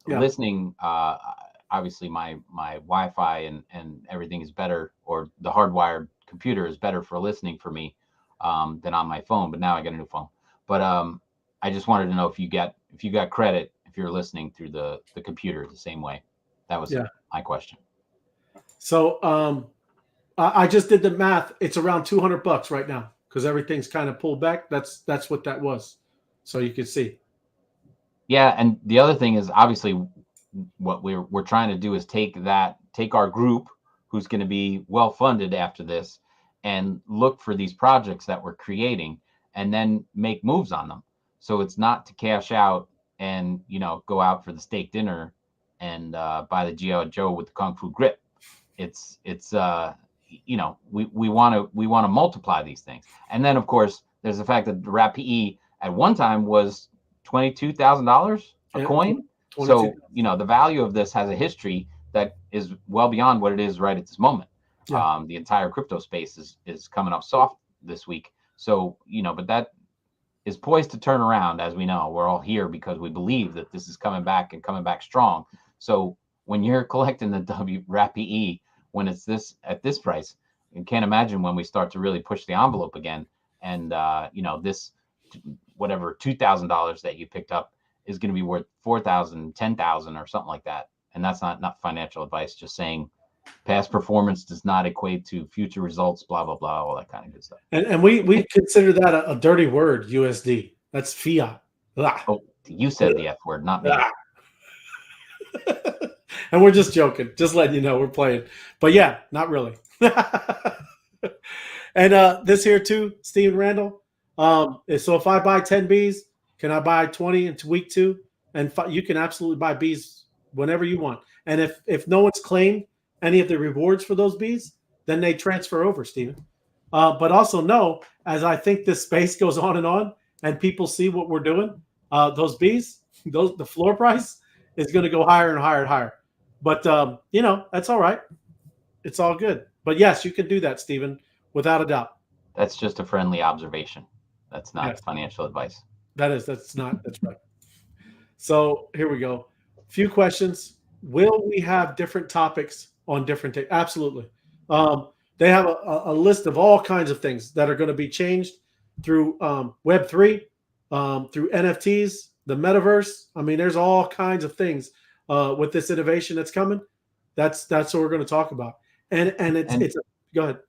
S3: listening. Obviously, my Wi-Fi and everything is better, or the hardwired computer is better for listening for me than on my phone. But now I got a new phone. But I just wanted to know if you got credit if you're listening through the computer the same way. That was my question.
S4: So I just did the math. It's around $200 right now because everything's kind of pulled back. That's what that was. So you can see.
S3: Yeah, and the other thing is obviously what we're trying to do is take our group who's going to be well funded after this and look for these projects that we're creating and then make moves on them. So it's not to cash out and go out for the steak dinner and buy the G.I. Joe with the Kung Fu grip. It's we want to multiply these things. And then of course there's the fact that the WPE at one time was $22,000 a coin. So the value of this has a history that is well beyond what it is right at this moment. The entire crypto space is coming up soft this week. So but that is poised to turn around. As we know, we're all here because we believe that this is coming back and coming back strong. So when you're collecting the WPE when it's at this price, you can't imagine when we start to really push the envelope again. And this whatever $2,000 that you picked up is going to be worth $4,000, $10,000 or something like that. And that's not financial advice, just saying past performance does not equate to future results, blah, blah, blah, all that kind of good stuff.
S4: And we consider that a dirty word, USD. That's fiat. Blah.
S3: Oh, you said the F word, not me.
S4: And we're just joking, just letting you know we're playing. But yeah, not really. And this here too, Stephen Randall. So if I buy 10 bees, can I buy 20 into week 2? And you can absolutely buy bees whenever you want. And if no one's claimed any of the rewards for those bees, then they transfer over, Stephen. But also know, as I think this space goes on and people see what we're doing, those bees, the floor price is going to go higher and higher and higher. But that's all right. It's all good. But yes, you can do that, Stephen, without a doubt.
S3: That's just a friendly observation. That's not financial advice. That's
S4: right. So here we go. Few questions. Will we have different topics on different days? Absolutely. They have a list of all kinds of things that are going to be changed through Web3. through NFTs, the metaverse. I mean, there's all kinds of things with this innovation that's coming. That's what we're going to talk about. And it's go ahead.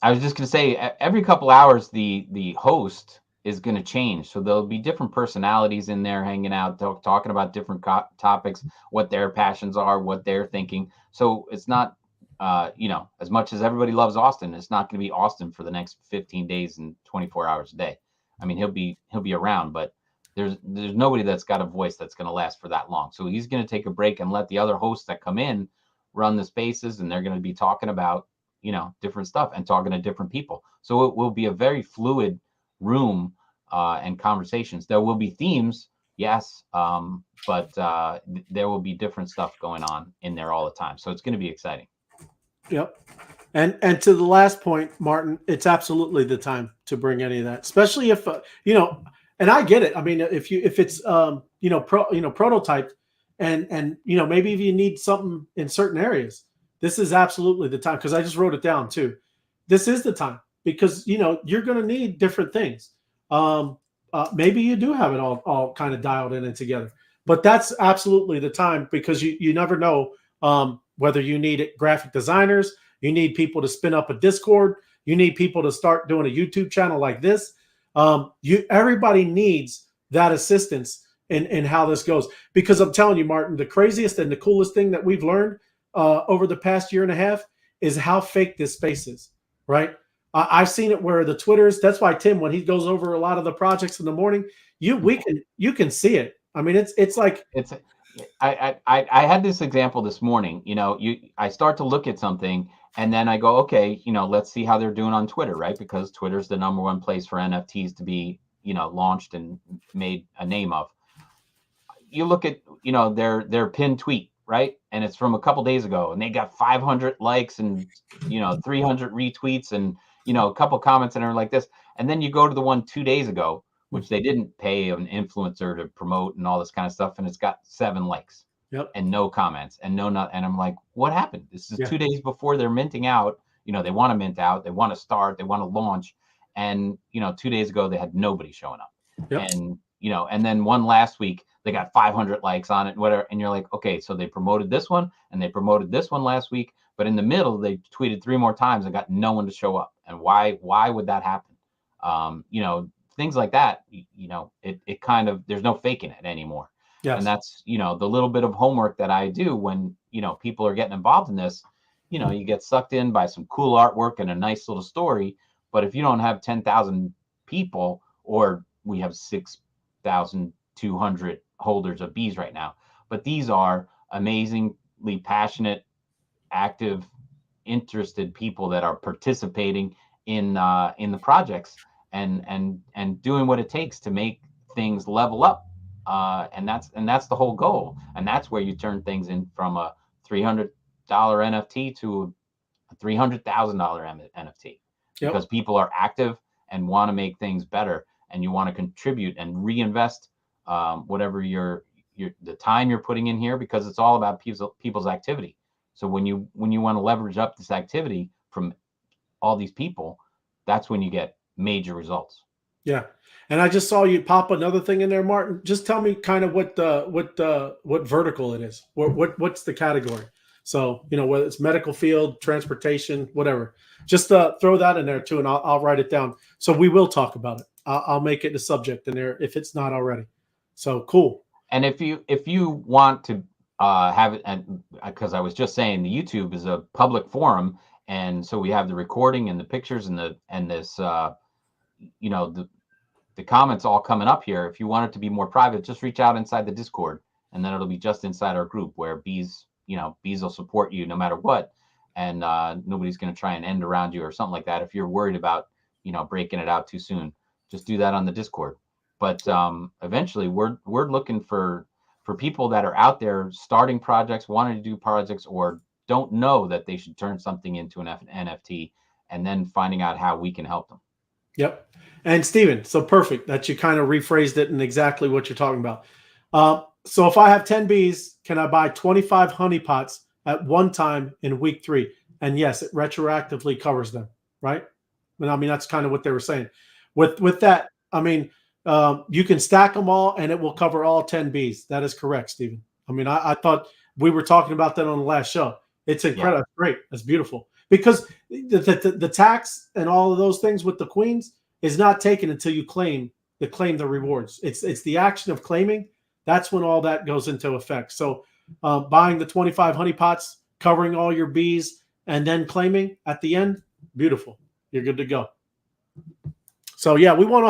S3: I was just going to say, every couple hours, the host is going to change. So there'll be different personalities in there hanging out, talking about different topics, what their passions are, what they're thinking. So it's not, as much as everybody loves Austin, it's not going to be Austin for the next 15 days and 24 hours a day. I mean, he'll be around, but there's nobody that's got a voice that's going to last for that long. So he's going to take a break and let the other hosts that come in run the spaces, and they're going to be talking about, different stuff and talking to different people. So it will be a very fluid room and conversations. There will be themes, yes, but there will be different stuff going on in there all the time. So it's going to be exciting.
S4: Yep. And to the last point, Martin, it's absolutely the time to bring any of that, especially if and I get it. I mean, if it's prototyped and maybe if you need something in certain areas, this is absolutely the time, because I just wrote it down too. This is the time, because you're going to need different things. Maybe you do have it all kind of dialed in and together, but that's absolutely the time, because you never know whether you need graphic designers, you need people to spin up a Discord, you need people to start doing a YouTube channel like this. Everybody needs that assistance in how this goes, because I'm telling you, Martin, the craziest and the coolest thing that we've learned over the past year and a half is how fake this space is, right? I've seen it where the Twitters, that's why Tim, when he goes over a lot of the projects in the morning, you can see it. I mean, it's like,
S3: I had this example this morning. I start to look at something and then I go, okay, let's see how they're doing on Twitter, right? Because Twitter's the #1 place for NFTs to be, launched and made a name of. You look at, their pinned tweet, right? And it's from a couple days ago, and they got 500 likes and 300 retweets and a couple comments and everything like this. And then you go to the one 2 days ago, which they didn't pay an influencer to promote and all this kind of stuff, and it's got 7 likes.
S4: Yep.
S3: And no comments and and I'm like, what happened? This is 2 days before they're minting out. They want to mint out, they want to start, they want to launch, and 2 days ago they had nobody showing up.
S4: Yep.
S3: And and then one last week they got 500 likes on it, whatever. And you're like, okay, so they promoted this one and they promoted this one last week, but in the middle they tweeted 3 more times and got no one to show up. And why would that happen? Things like that. It kind of, there's no faking it anymore. Yes. And that's the little bit of homework that I do when people are getting involved in this. You get sucked in by some cool artwork and a nice little story, but if you don't have 10,000 people, or we have 6,200 holders of bees right now, but these are amazingly passionate, active, interested people that are participating in the projects and doing what it takes to make things level up. And that's the whole goal. And that's where you turn things in from a $300 NFT to a $300,000 NFT, because people are active and want to make things better, and you want to contribute and reinvest whatever the time you're putting in here, because it's all about people's activity. So when you want to leverage up this activity from all these people, that's when you get major results. Yeah.
S4: And I just saw you pop another thing in there, Martin. Just tell me kind of what vertical it is. What's the category? So, whether it's medical field, transportation, whatever, just throw that in there too. And I'll write it down. So we will talk about it. I'll make it a subject in there if it's not already. So cool.
S3: And if you want to have it, and because I was just saying, the YouTube is a public forum, and so we have the recording and the pictures and this the comments all coming up here. If you want it to be more private, just reach out inside the Discord, and then it'll be just inside our group where Bees will support you no matter what, and nobody's going to try and end around you or something like that. If you're worried about breaking it out too soon, just do that on the Discord. But eventually we're looking for people that are out there starting projects, wanting to do projects, or don't know that they should turn something into an NFT, and then finding out how we can help them.
S4: Yep. And Steven, so perfect that you kind of rephrased it and exactly what you're talking about. So if I have 10 bees, can I buy 25 honey pots at one time in week 3? And yes, it retroactively covers them, right? And I mean, that's kind of what they were saying. With that, I mean, You can stack them all, and it will cover all 10 bees. That is correct, Stephen. I mean, I thought we were talking about that on the last show. It's incredible. Yeah. Great. That's beautiful. Because the tax and all of those things with the queens is not taken until you claim the rewards. It's the action of claiming. That's when all that goes into effect. So buying the 25 honey pots, covering all your bees, and then claiming at the end, beautiful. You're good to go. So yeah, we don't want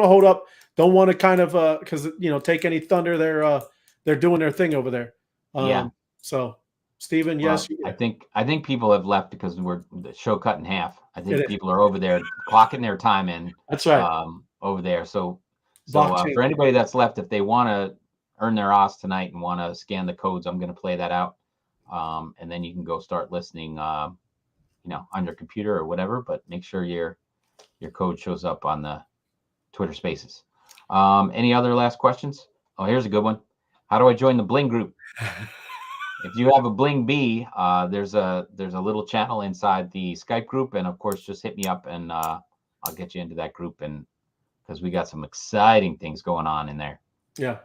S4: to hold up. Don't want to kind of because take any thunder. They're doing their thing over there.
S3: Yeah.
S4: So Stephen, yes.
S3: I think people have left because we're the show cut in half. I think people are over there clocking their time in.
S4: That's right.
S3: Over there. So for anybody that's left, if they want to earn their OS tonight and want to scan the codes, I'm going to play that out. And then you can go start listening, on your computer or whatever, but make sure your code shows up on the Twitter Spaces. Any other last questions? Oh, here's a good one. How do I join the Bling group? If you have a Bling Bee, there's a little channel inside the Skype group, and of course, just hit me up and I'll get you into that group, and because we got some exciting things going on in there.
S4: Yeah.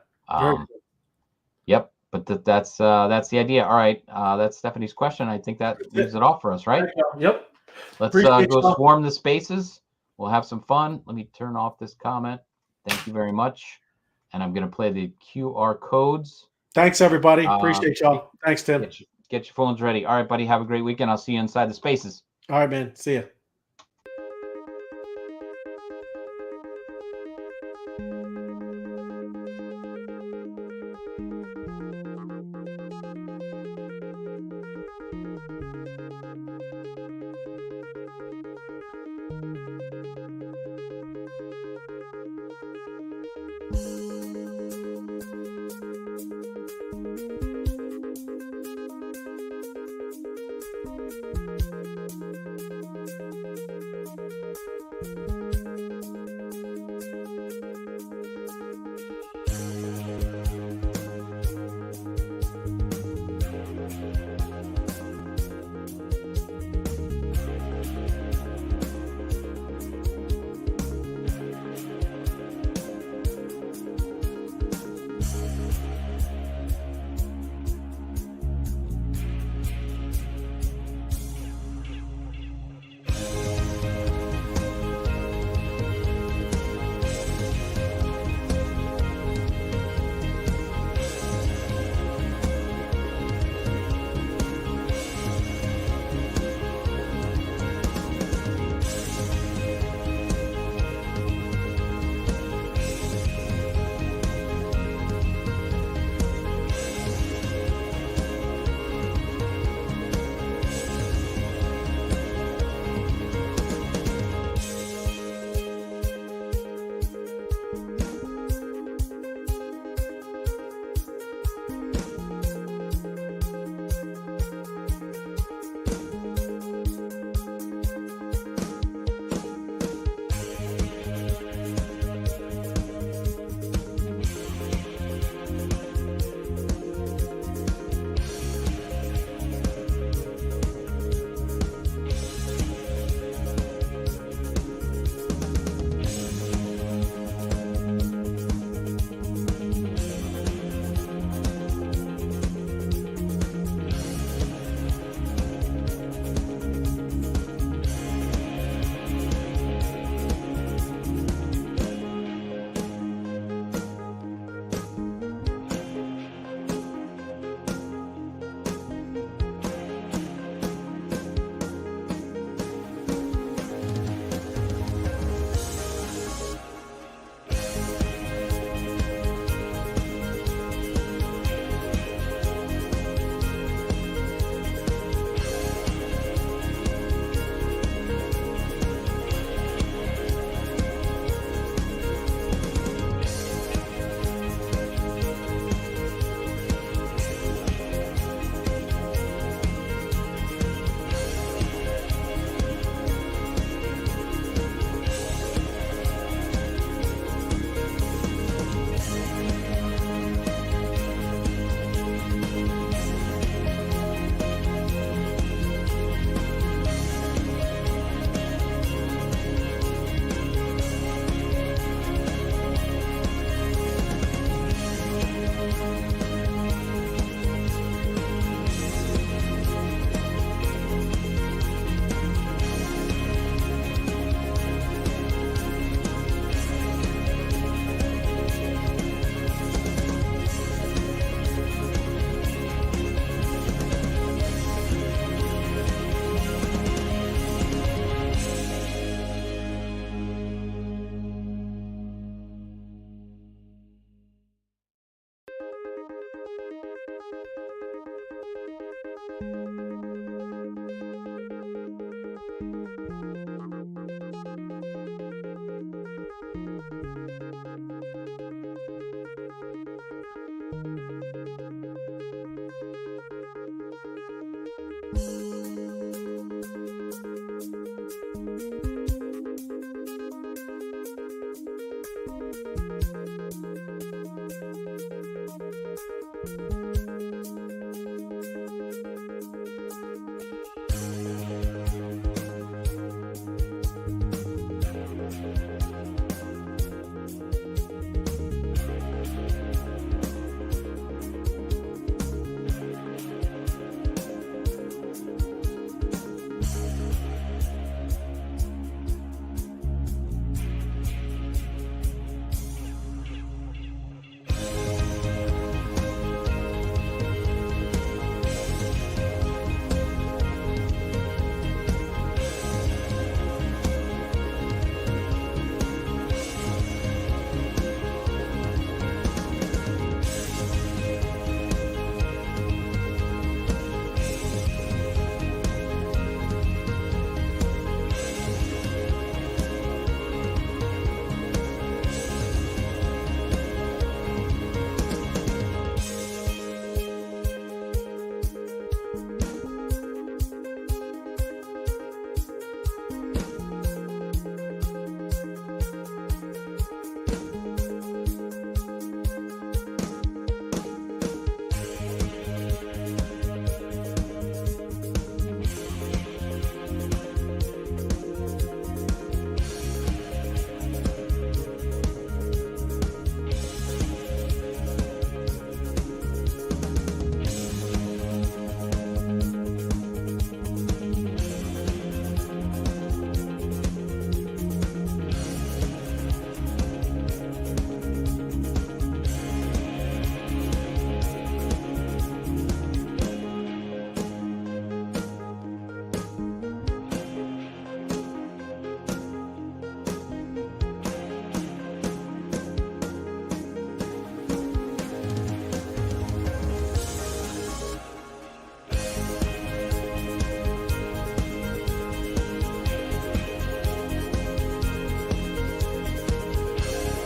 S3: Yep. But that's the idea. All right. That's Stephanie's question. I think that leaves it all for us, right?
S4: Yep.
S3: Let's go swarm the spaces. We'll have some fun. Let me turn off this comment. Thank you very much. And I'm going to play the QR codes.
S4: Thanks, everybody. Appreciate y'all. Thanks, Tim.
S3: Get your phones ready. All right, buddy. Have a great weekend. I'll see you inside the spaces.
S4: All right, man. See ya.